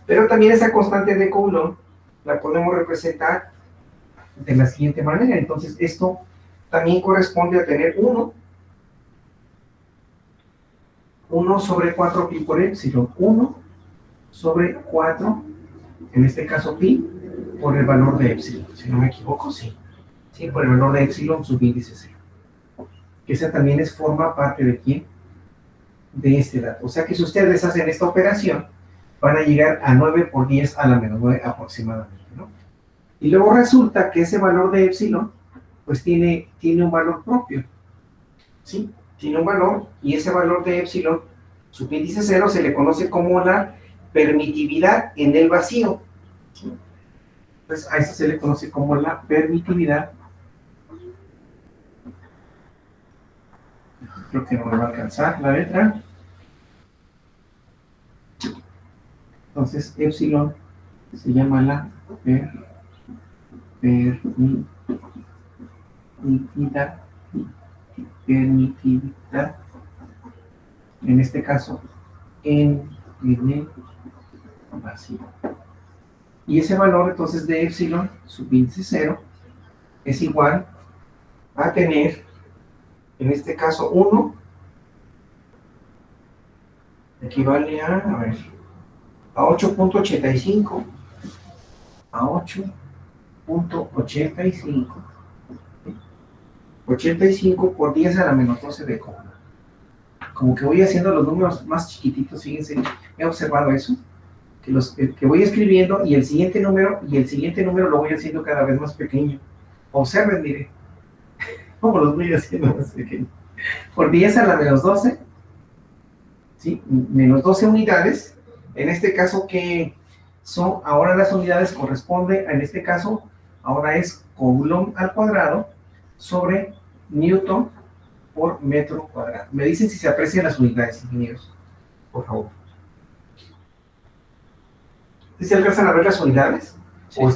S1: Pero también esa constante de Coulomb la podemos representar de la siguiente manera. Entonces esto también corresponde a tener 1 sobre 4 pi por epsilon, 1 sobre 4, en este caso pi, por el valor de epsilon, si no me equivoco, sí. Sí, por el valor de epsilon subíndice 0. Que esa también forma parte de quién, de este dato. O sea que si ustedes hacen esta operación, van a llegar a 9 por 10 a la menos 9 aproximadamente, ¿no? Y luego resulta que ese valor de epsilon, pues tiene un valor propio, ¿sí? Tiene un valor, y ese valor de epsilon, subíndice 0, se le conoce como la permitividad en el vacío, ¿sí? Pues a eso se le conoce como la permitividad. Creo que no me va a alcanzar la letra. Entonces, epsilon se llama la permitividad, en este caso, en el vacío. Y ese valor, entonces, de epsilon, subíndice 0, es igual a tener, en este caso, 1, equivale a ver, a 8.85, a 8.85, 85 por 10 a la menos 12 de Coulomb. Como que voy haciendo los números más chiquititos, fíjense, he observado eso, que voy escribiendo y el siguiente número lo voy haciendo cada vez más pequeño. Observen, mire, cómo los voy haciendo más pequeños. Por 10 a la menos 12, ¿sí? Menos 12 unidades, en este caso que son, ahora las unidades corresponden, en este caso, ahora es Coulomb al cuadrado sobre Newton por metro cuadrado. Me dicen si se aprecian las unidades, ingenieros, por favor. ¿Sí se alcanzan a ver las unidades?
S3: Sí,
S1: ¿O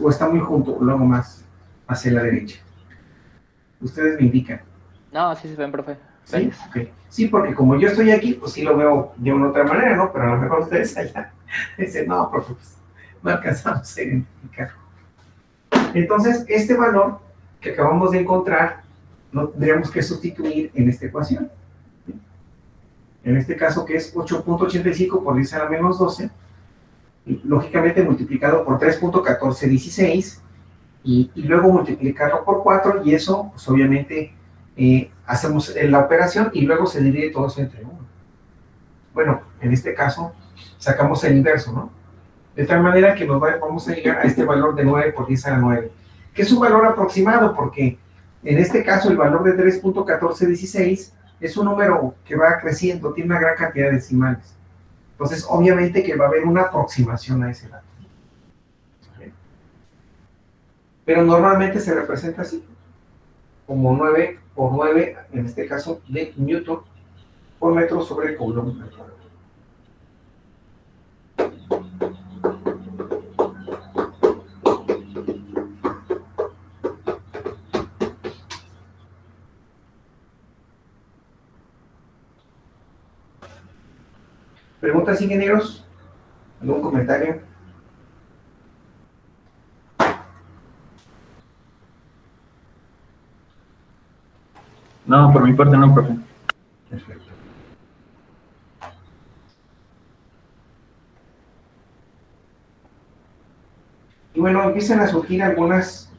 S1: está muy junto, luego más hacia la derecha? Ustedes me indican.
S3: no, sí se ven, profe.
S1: ¿Sí?
S3: Gracias.
S1: Okay. Sí, porque como yo estoy aquí, pues sí lo veo de una otra manera, ¿no? Pero a lo mejor ustedes allá dicen, no, profe, pues no alcanzamos a identificar. Entonces, este valor que acabamos de encontrar, lo tendríamos que sustituir en esta ecuación. En este caso, que es 8.85 por 10 a la menos 12, y, lógicamente multiplicado por 3.1416, y luego multiplicarlo por 4, y eso, pues obviamente, hacemos la operación y luego se divide todo eso entre 1. Bueno, en este caso, sacamos el inverso, ¿no? De tal manera que vamos a llegar a este valor de 9 por 10 a la 9, que es un valor aproximado, porque en este caso el valor de 3.1416 es un número que va creciendo, tiene una gran cantidad de decimales. Entonces, obviamente que va a haber una aproximación a ese dato. Pero normalmente se representa así, como 9 por 9, en este caso de Newton por metro sobre Coulomb. ¿Preguntas, ingenieros? ¿Algún comentario?
S2: No, por mi parte no, profe.
S1: Perfecto. Y bueno, empiezan a surgir algunas,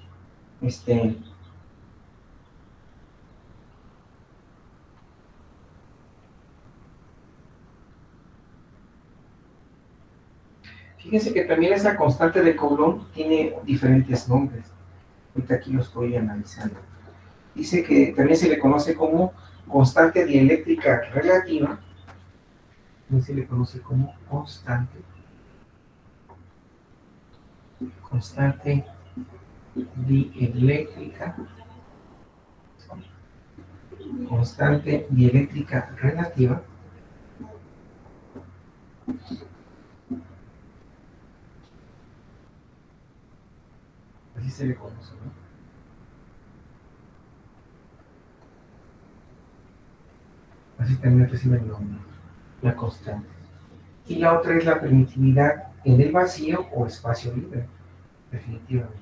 S1: fíjense que también esa constante de Coulomb tiene diferentes nombres. Ahorita aquí lo estoy analizando. Dice que también se le conoce como constante dieléctrica relativa. También se le conoce como constante dieléctrica, constante dieléctrica relativa. Así se le conoce, ¿no? Así también recibe el nombre, la constante. Y la otra es la permitividad en el vacío o espacio libre, definitivamente.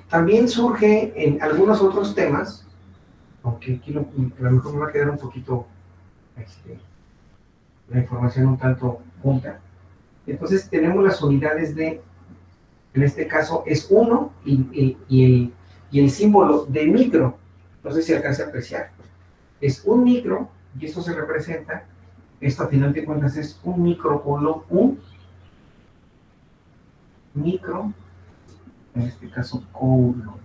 S1: También surge en algunos otros temas, aunque aquí a lo mejor me va a quedar un poquito la información un tanto junta. Entonces tenemos las unidades de, en este caso es 1 y el símbolo de micro, no sé si alcanza a apreciar, es un micro y esto se representa, esto a final de cuentas es un microcoulomb, un micro, en este caso coulomb,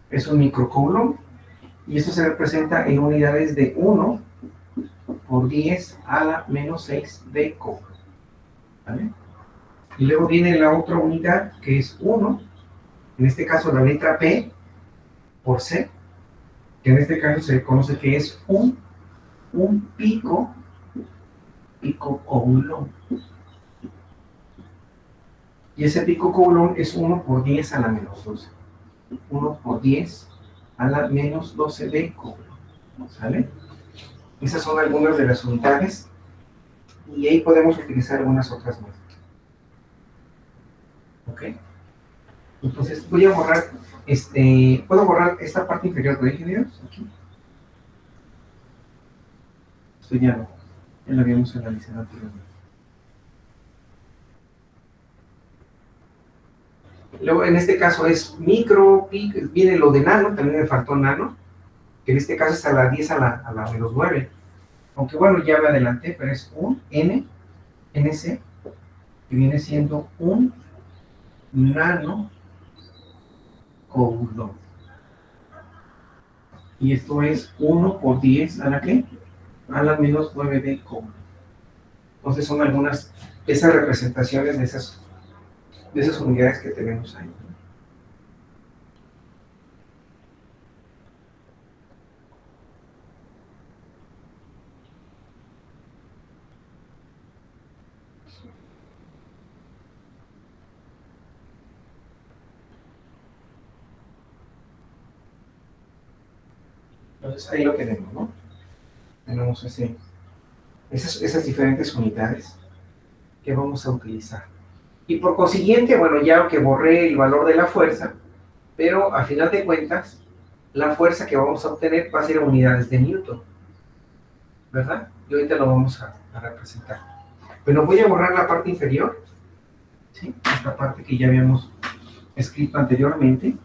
S1: es un microcoulomb y esto se representa en unidades de 1 por 10 a la menos 6 de coulomb, ¿vale? Y luego viene la otra unidad que es 1, en este caso la letra P por C, que en este caso se conoce que es un pico coulomb. Y ese pico coulomb es 1 por 10 a la menos 12. 1 por 10 a la menos 12 de coulomb, ¿sale? Esas son algunas de las unidades y ahí podemos utilizar algunas otras más. ¿Ok? Entonces voy a borrar, ¿puedo borrar esta parte inferior de ingenieros? Aquí. Esto ya lo habíamos analizado anteriormente. Luego en este caso es micro, viene lo de nano, también me faltó nano, que en este caso es a la 10 a la menos 9. Aunque bueno, ya me adelanté, pero es un NC, que viene siendo un nano coulomb. Y esto es 1 por 10 a la ¿qué? A la menos 9 de coulomb. Entonces son algunas de esas representaciones de esas unidades que tenemos ahí. Entonces ahí lo tenemos, ¿no? Tenemos esas diferentes unidades que vamos a utilizar. Y por consiguiente, bueno, ya que borré el valor de la fuerza, pero a final de cuentas, la fuerza que vamos a obtener va a ser en unidades de Newton, ¿verdad? Y ahorita lo vamos a representar. Pero voy a borrar la parte inferior, ¿sí? Esta parte que ya habíamos escrito anteriormente.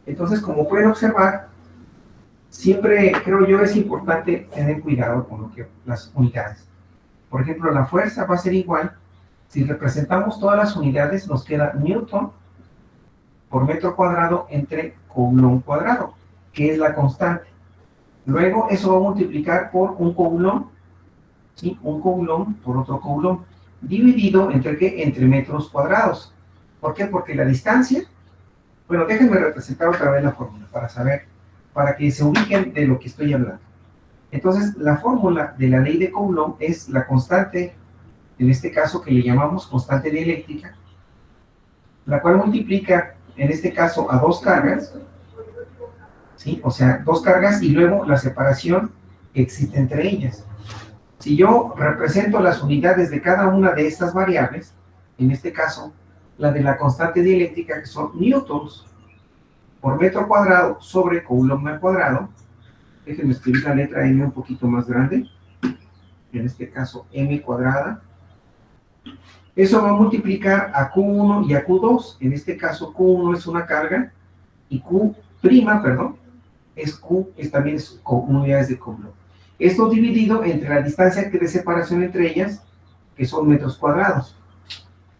S1: Entonces, como pueden observar, siempre creo yo es importante tener cuidado con las unidades. Por ejemplo, la fuerza va a ser igual, si representamos todas las unidades, nos queda Newton por metro cuadrado entre coulomb cuadrado, que es la constante. Luego eso va a multiplicar por un coulomb, ¿sí? Un coulomb por otro coulomb, dividido entre ¿qué? Entre metros cuadrados. ¿Por qué? Porque la distancia, bueno, déjenme representar otra vez la fórmula para saber, para que se ubiquen de lo que estoy hablando. Entonces, la fórmula de la ley de Coulomb es la constante, en este caso que le llamamos constante dieléctrica, la cual multiplica, en este caso, a dos cargas, ¿sí? O sea, dos cargas y luego la separación que existe entre ellas. Si yo represento las unidades de cada una de estas variables, en este caso, la de la constante dieléctrica, que son newtons por metro cuadrado sobre coulomb al cuadrado, déjenme escribir la letra m un poquito más grande, en este caso m cuadrada, eso va a multiplicar a Q1 y a Q2, en este caso Q1 es una carga, y Q', perdón, también es con unidades de Coulomb. Esto dividido entre la distancia de separación entre ellas, que son metros cuadrados.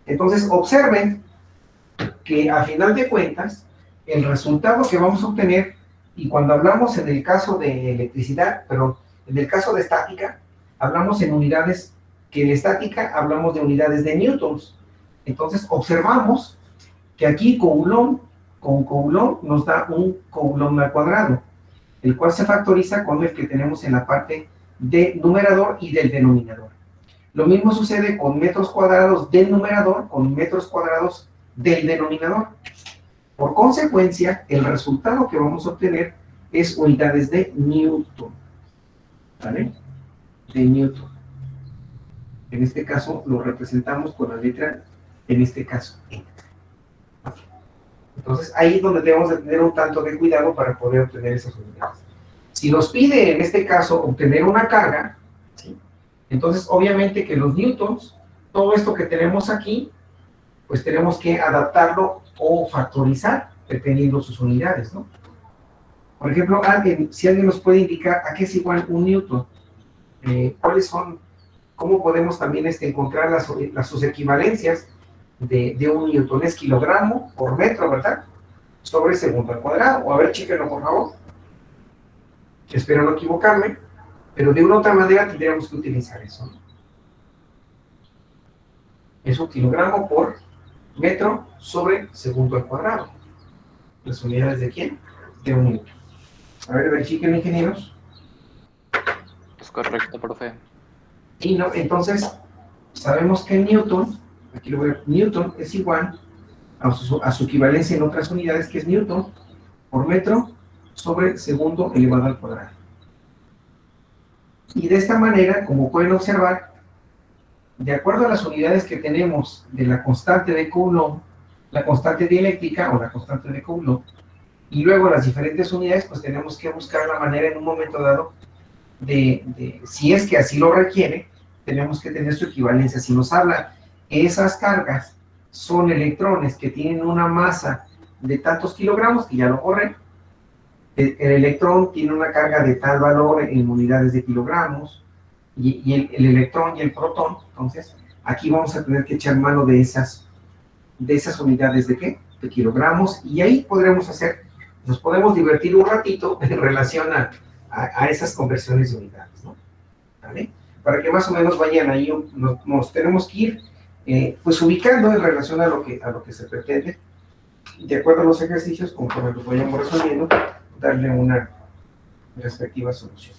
S1: Entonces, observen que a final de cuentas, el resultado que vamos a obtener, y cuando hablamos en el caso de electricidad, pero en el caso de estática, hablamos en unidades, que en estática hablamos de unidades de newtons. Entonces, observamos que aquí Coulomb, con Coulomb nos da un Coulomb al cuadrado, el cual se factoriza con el que tenemos en la parte de numerador y del denominador. Lo mismo sucede con metros cuadrados del numerador con metros cuadrados del denominador. Por consecuencia, el resultado que vamos a obtener es unidades de Newton. ¿Vale? De Newton. En este caso lo representamos con la letra, en este caso, N. Entonces, ahí es donde debemos de tener un tanto de cuidado para poder obtener esas unidades. Si nos pide, en este caso, obtener una carga, ¿sí? Entonces, obviamente que los newtons, todo esto que tenemos aquí, pues tenemos que adaptarlo o factorizar, dependiendo sus unidades, ¿no? Por ejemplo, si alguien nos puede indicar a qué es igual un newton, cuáles son, cómo podemos también encontrar sus equivalencias de un newton. Es kilogramo por metro, ¿verdad? Sobre segundo al cuadrado. O a ver, chíquenlo, por favor. Espero no equivocarme, pero de una u otra manera tendríamos que utilizar eso, ¿no? Es un kilogramo por metro sobre segundo al cuadrado. ¿Las unidades de quién? De un newton. A ver, verifiquen, ingenieros.
S3: Es correcto, profe.
S1: Y no, entonces, sabemos que Newton, aquí lo voy a, Newton es igual a su equivalencia en otras unidades, que es Newton por metro sobre segundo elevado al cuadrado. Y de esta manera, como pueden observar, de acuerdo a las unidades que tenemos de la constante de Coulomb, la constante dieléctrica o la constante de Coulomb, y luego las diferentes unidades, pues tenemos que buscar la manera en un momento dado si es que así lo requiere, tenemos que tener su equivalencia. Si nos habla que esas cargas son electrones que tienen una masa de tantos kilogramos, que ya lo borré, el electrón tiene una carga de tal valor en unidades de kilogramos, y el electrón y el protón, entonces aquí vamos a tener que echar mano de esas unidades de ¿qué? De kilogramos, y ahí nos podemos divertir un ratito en relación a esas conversiones de unidades, ¿no? ¿Vale? Para que más o menos vayan ahí, nos tenemos que ir pues ubicando en relación a lo que se pretende, de acuerdo a los ejercicios, conforme los vayamos resolviendo, darle una respectiva solución.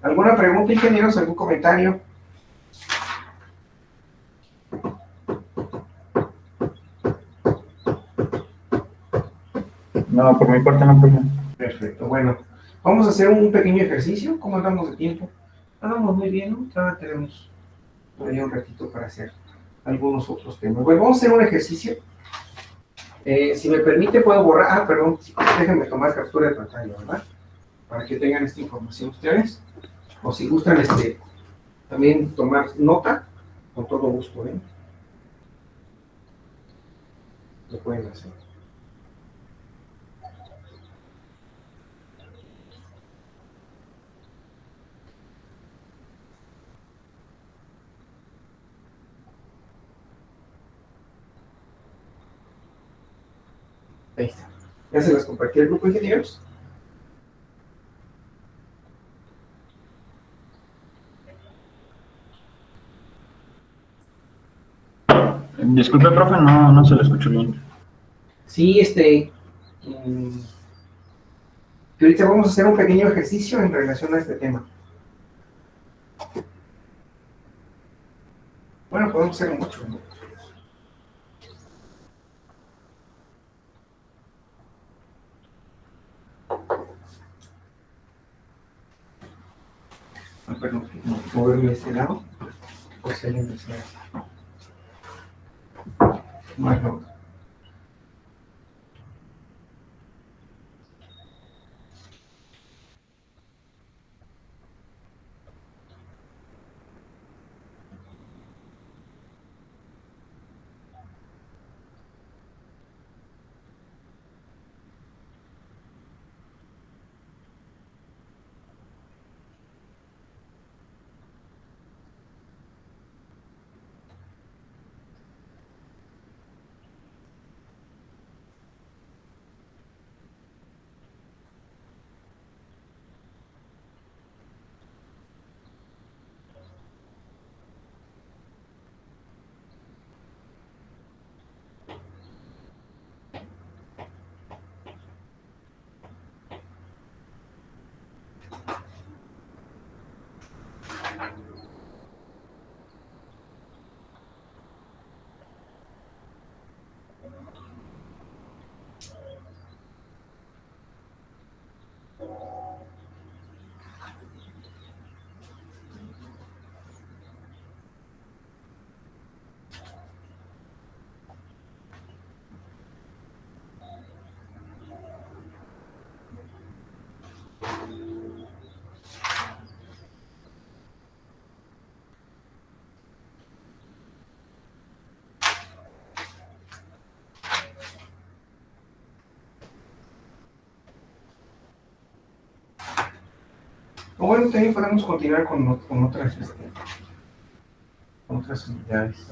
S1: ¿Alguna pregunta, ingenieros? ¿Algún comentario?
S2: No, por mi parte no, profe.
S1: Perfecto, bueno, vamos a hacer un pequeño ejercicio. ¿Cómo andamos de tiempo? Andamos muy bien, ¿no? Todavía tenemos un ratito para hacer algunos otros temas. Bueno, vamos a hacer un ejercicio. Si me permite, puedo borrar. Perdón, déjenme tomar captura de pantalla, ¿verdad? Para que tengan esta información ustedes. O si gustan también tomar nota, con todo gusto, ¿eh? Lo pueden hacer. Ahí está. Ya se las compartí al grupo de ingenieros.
S2: Disculpe, profe, no se lo escucho bien.
S1: Sí, que ahorita vamos a hacer un pequeño ejercicio en relación a este tema. Bueno, podemos hacer mucho, ¿no? moverme a este lado, por si alguien desea. Bueno. O bueno, también podemos continuar con otras unidades.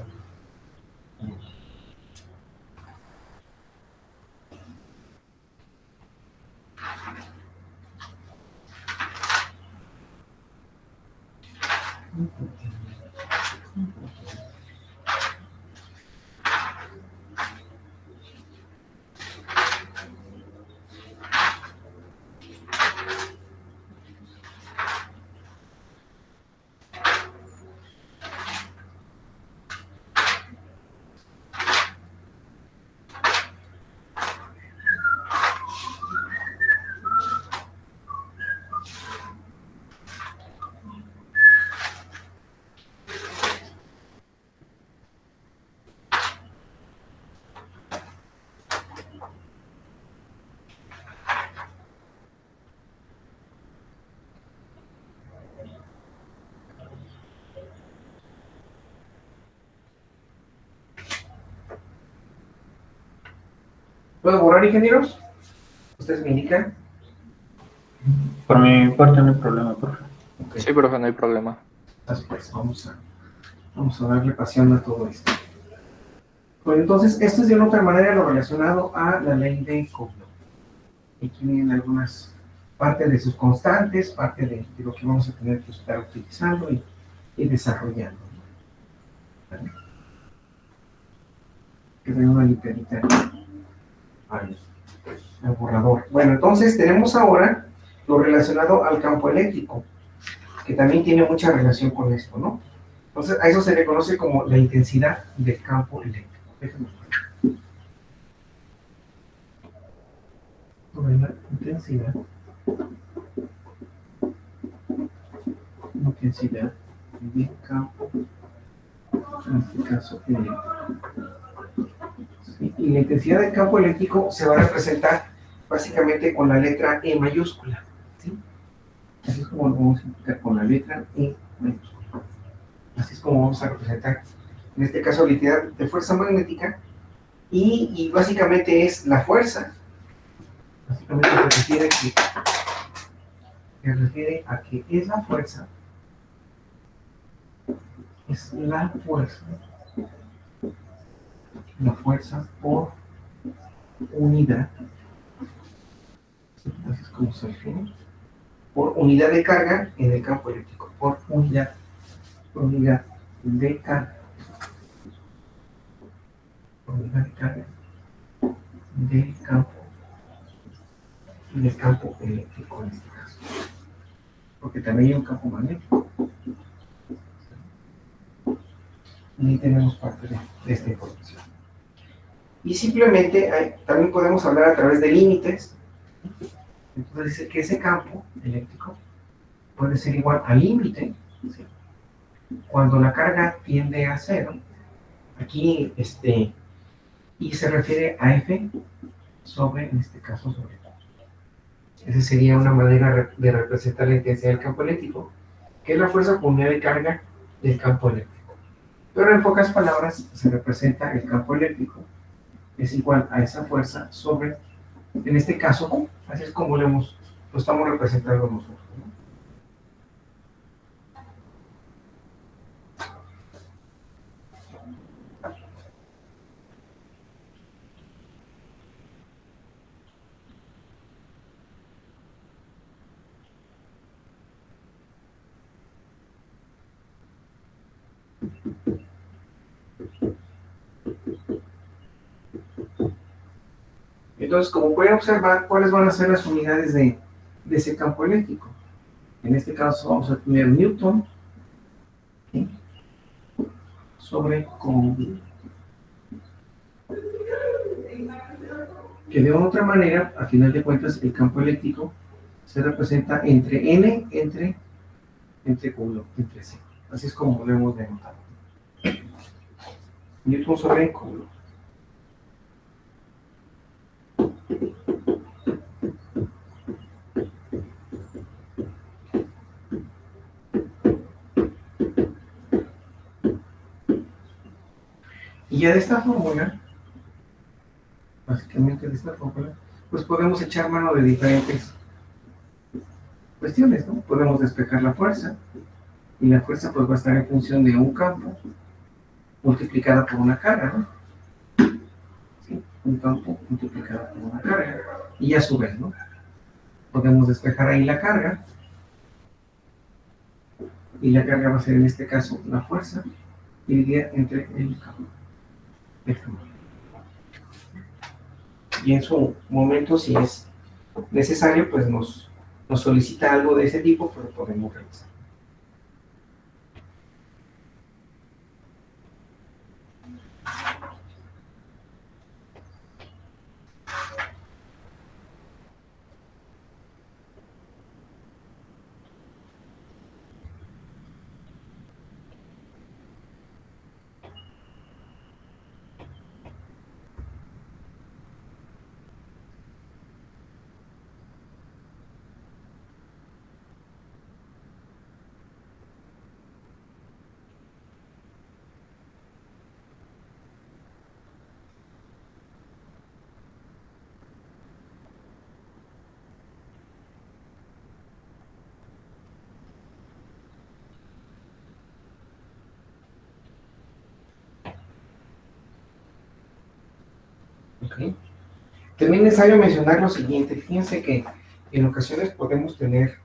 S1: ¿Puedo borrar, ingenieros? ¿Ustedes me indican?
S2: Por mi parte no hay problema, profe.
S1: Okay.
S3: Sí, profe, no hay problema.
S1: Pues vamos a darle pasión a todo esto. Pues entonces, esto es de una otra manera lo relacionado a la ley de Coulomb. Aquí vienen algunas partes de sus constantes, parte de lo que vamos a tener que estar utilizando y desarrollando. ¿Vale? Que tenga una limpiadita al borrador. Bueno, entonces tenemos ahora lo relacionado al campo eléctrico, que también tiene mucha relación con esto, ¿no? Entonces, a eso se le conoce como la intensidad del campo eléctrico. Déjenme ver. Sobre la intensidad del campo, en este caso eléctrico. ¿Sí? Y la intensidad del campo eléctrico se va a representar básicamente con la letra E mayúscula. ¿Sí? Así es como lo vamos a indicar con la letra E mayúscula. Así es como vamos a representar, en este caso, la identidad de fuerza magnética, y básicamente es la fuerza. Básicamente se refiere a que es la fuerza, por unidad, así es como se refiere, por unidad de carga en el campo eléctrico, por unidad de carga, del campo eléctrico en este caso, porque también hay un campo magnético. Y tenemos parte de esta información. Y simplemente también podemos hablar a través de límites. Entonces dice que ese campo eléctrico puede ser igual al límite, ¿sí?, cuando la carga tiende a cero, aquí I se refiere a F sobre, en este caso, sobre Q. Esa sería una manera de representar la intensidad del campo eléctrico, que es la fuerza por unidad de carga del campo eléctrico. Pero en pocas palabras, se representa el campo eléctrico es igual a esa fuerza sobre, en este caso, así es como lo estamos representando nosotros, ¿no? Entonces, como pueden observar, ¿cuáles van a ser las unidades de ese campo eléctrico? En este caso vamos a tener Newton, ¿sí?, sobre Coulomb. Que de otra manera, a final de cuentas, el campo eléctrico se representa entre N, entre Coulomb, entre C. Así es como lo hemos denotado. Newton sobre Coulomb. Y ya de esta fórmula, básicamente de esta fórmula, pues podemos echar mano de diferentes cuestiones, ¿no? Podemos despejar la fuerza, y la fuerza pues va a estar en función de un campo multiplicada por una carga, ¿no? ¿Sí? Un campo multiplicado por una carga. Y a su vez, ¿no?, podemos despejar ahí la carga, y la carga va a ser en este caso la fuerza dividida entre el campo. Y en su momento, si es necesario, pues nos solicita algo de ese tipo, pero podemos realizar. ¿Okay? También es necesario mencionar lo siguiente. Fíjense que en ocasiones podemos tener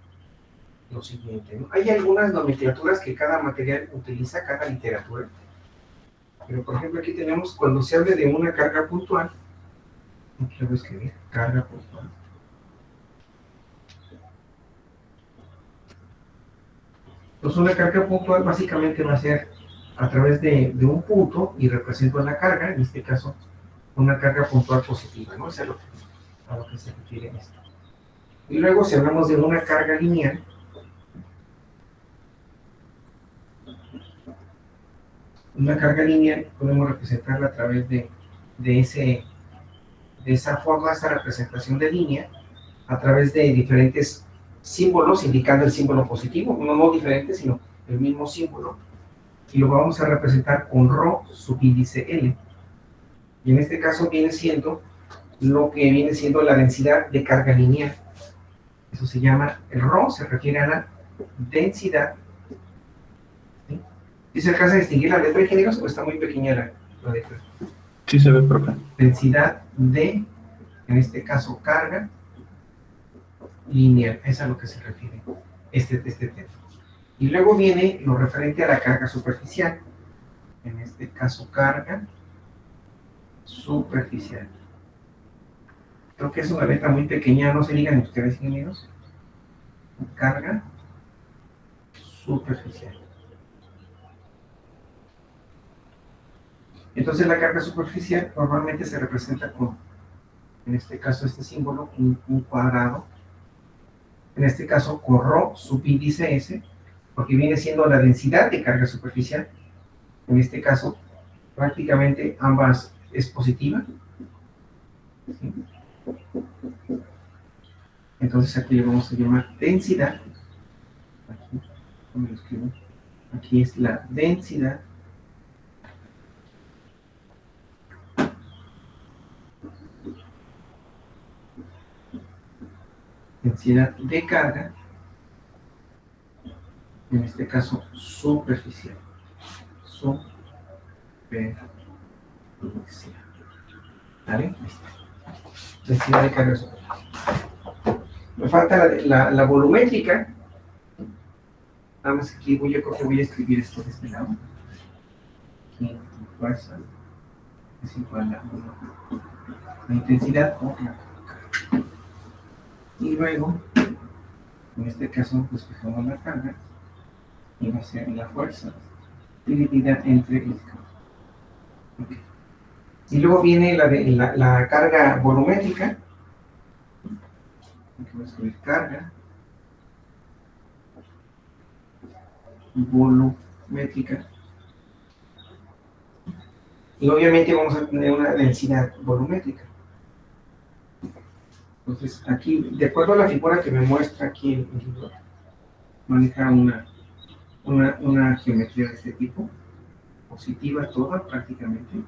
S1: lo siguiente, ¿no? Hay algunas nomenclaturas que cada material utiliza, cada literatura. Pero, por ejemplo, aquí tenemos, cuando se hable de una carga puntual, aquí lo voy a escribir, carga puntual. Pues una carga puntual básicamente va a ser a través de un punto y represento la carga, en este caso, una carga puntual positiva, ¿no? Es a lo que se refiere esto. Y luego, si hablamos de una carga lineal, podemos representarla a través de esa forma, esa representación de línea, a través de diferentes símbolos indicando el símbolo positivo, no diferentes, sino el mismo símbolo, y lo vamos a representar con ρ subíndice L. Y en este caso viene siendo lo que viene siendo la densidad de carga lineal. Eso se llama, el ρ se refiere a la densidad. ¿Sí? ¿Sí se alcanza a distinguir la letra, ingenieros, o está muy pequeña la letra?
S2: Sí se ve, profe.
S1: Densidad de, en este caso, carga lineal. Es a lo que se refiere este tema. Y luego viene lo referente a la carga superficial. En este caso, carga superficial. Creo que es una letra muy pequeña, no se digan ustedes, ingenieros. Carga superficial. Entonces la carga superficial normalmente se representa con, en este caso, este símbolo, un cuadrado. En este caso, con ρ subíndice S, porque viene siendo la densidad de carga superficial. En este caso, prácticamente ambas es positiva. ¿Sí? Entonces aquí le vamos a llamar densidad. Aquí, ¿cómo lo escribo? Aquí es la densidad de carga, en este caso superficial. Superficial. ¿Vale? Densidad de carga superficial. Me falta la volumétrica. Nada más aquí yo creo que voy a escribir esto de este lado. Aquí, fuerza es igual a la intensidad o la carga. Y luego, en este caso, pues fijamos la carga y va a ser la fuerza dividida entre el campo. Okay. Y luego viene la carga volumétrica. Aquí voy a escribir carga volumétrica. Y obviamente vamos a tener una densidad volumétrica. Entonces, aquí, de acuerdo a la figura que me muestra aquí el libro, maneja una geometría de este tipo, positiva toda prácticamente.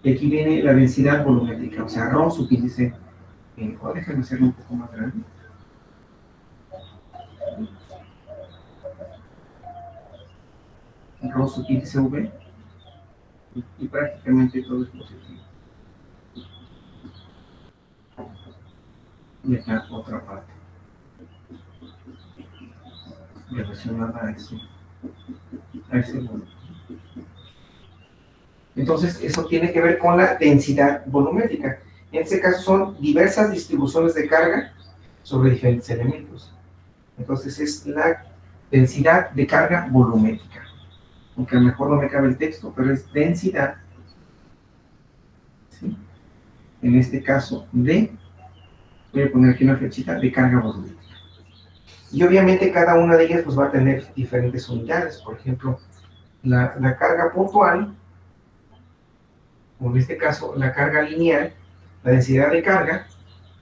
S1: Y aquí viene la densidad volumétrica, o sea, Rho subíndice. Déjame hacerlo un poco más grande. Rho subíndice V, y prácticamente todo es positivo. Y acá otra parte relacionada a ese volumen. Entonces, eso tiene que ver con la densidad volumétrica. En este caso son diversas distribuciones de carga sobre diferentes elementos. Entonces, es la densidad de carga volumétrica. Aunque a lo mejor no me cabe el texto, pero es densidad, ¿sí? En este caso, voy a poner aquí una flechita, de carga volumétrica. Y obviamente cada una de ellas pues, va a tener diferentes unidades. Por ejemplo, la carga puntual, o en este caso la carga lineal, la densidad de carga,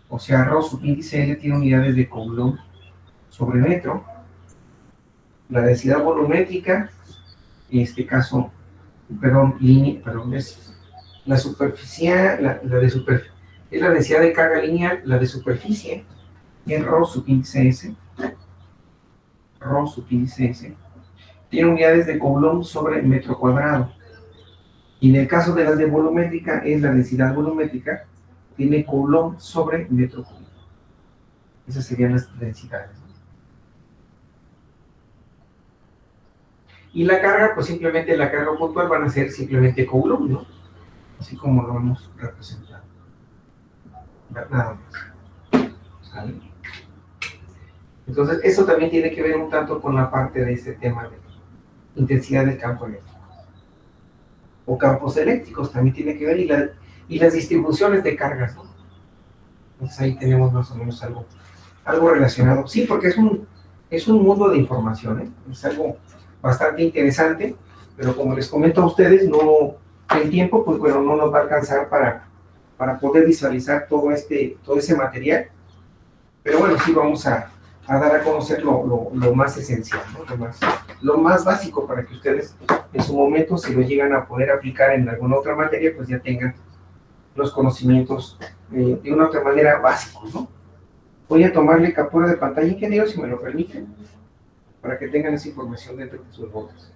S1: o sea, Rho subíndice L tiene unidades de Coulomb sobre metro. La densidad volumétrica, en este caso, es la superficie, es la densidad de carga lineal, la de superficie, y en Rho subíndice S. Rho subíndice S tiene unidades de Coulomb sobre metro cuadrado. Y en el caso de las de volumétrica, es la densidad volumétrica, tiene Coulomb sobre metro cúbico. Esas serían las densidades. Y la carga, pues simplemente la carga puntual van a ser simplemente Coulomb, ¿no? Así como lo hemos representado. Nada más. ¿Sale? Entonces, eso también tiene que ver un tanto con la parte de este tema de intensidad del campo eléctrico. O campos eléctricos también tiene que ver, y las distribuciones de cargas, ¿no? Entonces ahí tenemos más o menos algo relacionado. Sí, porque es un mundo de información, ¿eh? Es algo bastante interesante, pero como les comento a ustedes, el tiempo, pues bueno, no nos va a alcanzar para poder visualizar todo ese material, pero bueno, sí vamos a dar a conocer lo más esencial, ¿no? Lo más básico para que ustedes en su momento, si lo llegan a poder aplicar en alguna otra materia, pues ya tengan los conocimientos de una otra manera básicos, ¿no? Voy a tomarle captura de pantalla, ingeniero, si me lo permiten, para que tengan esa información dentro de sus botes.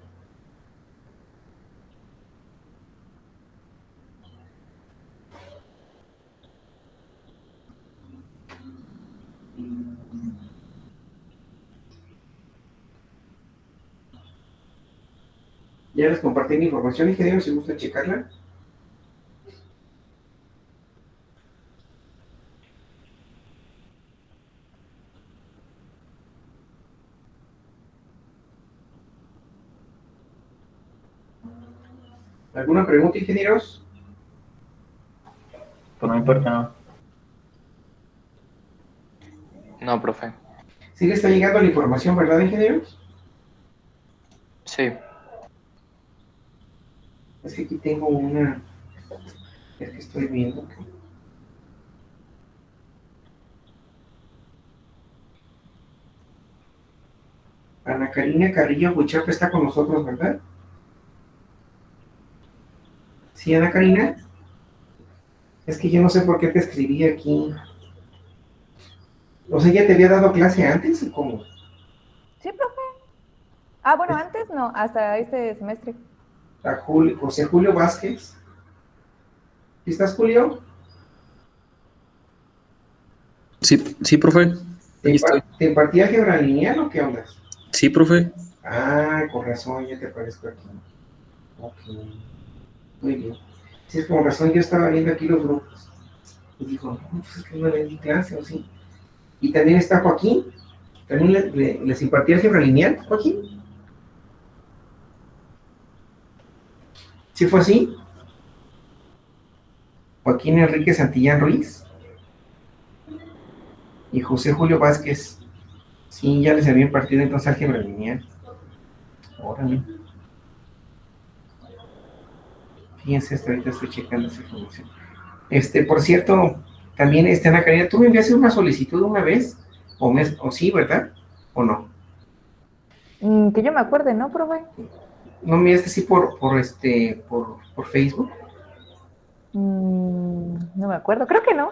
S1: Ya les compartí mi información, ingeniero, si gustan checarla. ¿Alguna pregunta, ingenieros?
S2: Por mi parte no.
S3: No, profe.
S1: Sí le está llegando la información, ¿verdad, ingenieros?
S3: Sí.
S1: Es que aquí tengo una... Es que estoy viendo que... Ana Karina Carrillo Huichape está con nosotros, ¿verdad? Sí, Ana Karina. Es que yo no sé por qué te escribí aquí. O sea, ¿ya te había dado clase antes o cómo?
S4: Sí, profe. Ah, bueno, antes no, hasta este semestre.
S1: A José Julio Vázquez. ¿Sí estás, Julio?
S5: Sí, sí, profe.
S1: ¿Te,
S5: Ahí estoy.
S1: ¿Te impartía álgebra lineal o qué onda?
S5: Sí, profe.
S1: Ah, con razón, ya te aparezco aquí. Ok, muy bien. Sí, es con razón, yo estaba viendo aquí los grupos. Y digo, no, pues es que no le di clase, ¿o sí? Y también está Joaquín. ¿También les impartía álgebra lineal, Joaquín? ¿Sí fue así? Joaquín Enrique Santillán Ruiz y José Julio Vázquez. Sí, ya les había impartido entonces álgebra lineal. Órale. Fíjense, hasta ahorita estoy checando esa información. Por cierto, también, Ana Karina, ¿tú me enviaste una solicitud una vez? O sí, ¿verdad? ¿O no?
S4: Que yo me acuerde, ¿no, profe?
S1: ¿No me enviaste así por Facebook?
S4: No me acuerdo, creo que no.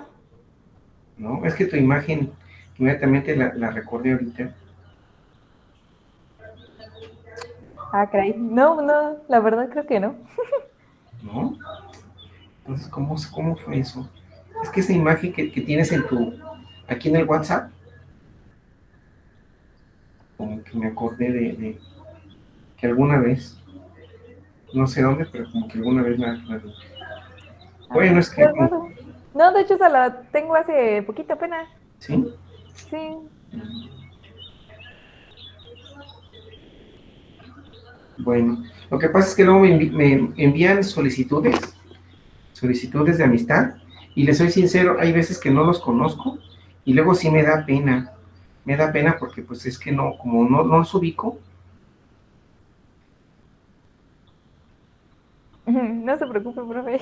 S1: No, es que tu imagen inmediatamente la recordé ahorita.
S4: Ah, caray. No, no, la verdad creo que no.
S1: ¿No? Entonces, ¿cómo fue eso? Es que esa imagen que tienes aquí en el WhatsApp, como que me acordé de que alguna vez, no sé dónde, pero como que alguna vez la vi. Bueno, es que,
S4: Recuerdo. No, de hecho, se la tengo hace poquito apenas.
S1: ¿sí?
S4: Sí.
S1: Bueno, lo que pasa es que luego me envían solicitudes de amistad, y les soy sincero, hay veces que no los conozco, y luego sí me da pena porque pues es que no, como no los ubico.
S4: No se preocupe, profe.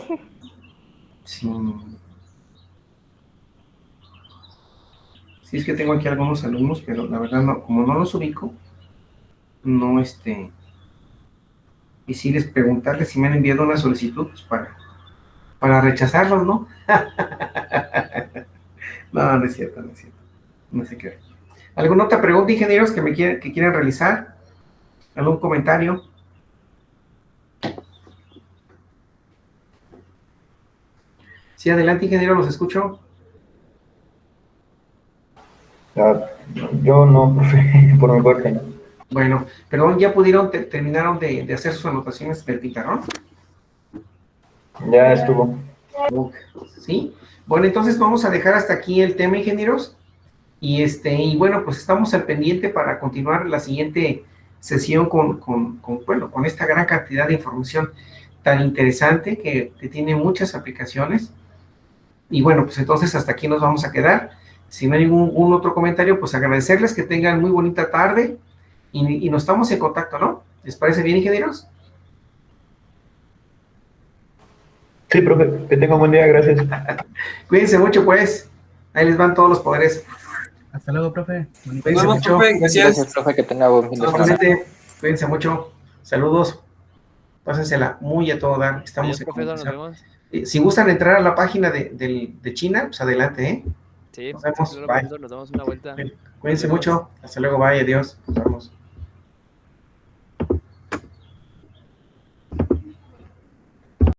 S1: Sí, sí es que tengo aquí algunos alumnos, pero la verdad no, como no los ubico, no y sí les preguntarles si me han enviado una solicitud, pues para rechazarlos, ¿no? No, no es cierto, no es cierto. No sé qué. ¿Alguna otra pregunta, ingenieros, que quieran realizar? ¿Algún comentario? Sí, adelante, ingeniero, los escucho.
S2: Ah, yo no, profe, por mi parte no.
S1: Bueno, perdón, ¿ya terminaron de hacer sus anotaciones del pizarrón?
S2: Ya estuvo.
S1: ¿Sí? Bueno, entonces vamos a dejar hasta aquí el tema, ingenieros. Y bueno, pues estamos al pendiente para continuar la siguiente sesión con esta gran cantidad de información tan interesante que tiene muchas aplicaciones. Y bueno, pues entonces hasta aquí nos vamos a quedar. Si no hay ningún otro comentario, pues agradecerles que tengan muy bonita tarde y nos estamos en contacto, ¿no? ¿Les parece bien, ingenieros?
S2: Sí, profe, que tenga un buen día, gracias.
S1: Cuídense mucho, pues. Ahí les van todos los poderes.
S6: Hasta luego, profe.
S1: Cuídense mucho.
S7: Profe, gracias.
S3: Gracias, profe, que tenga buen fin de semana.
S1: Igualmente, cuídense mucho. Saludos. Pásensela muy a todo dar. Estamos en
S7: Profesor, nos
S1: comunicación.
S7: vemos.
S1: Si gustan entrar a la página de China, pues adelante, ¿eh?
S7: Sí,
S1: Nos vemos.
S7: claro,
S1: Bye.
S7: profesor, nos damos una vuelta.
S1: Cuídense
S7: Nos vemos.
S1: mucho. Hasta luego. Bye. Adiós. Nos vemos.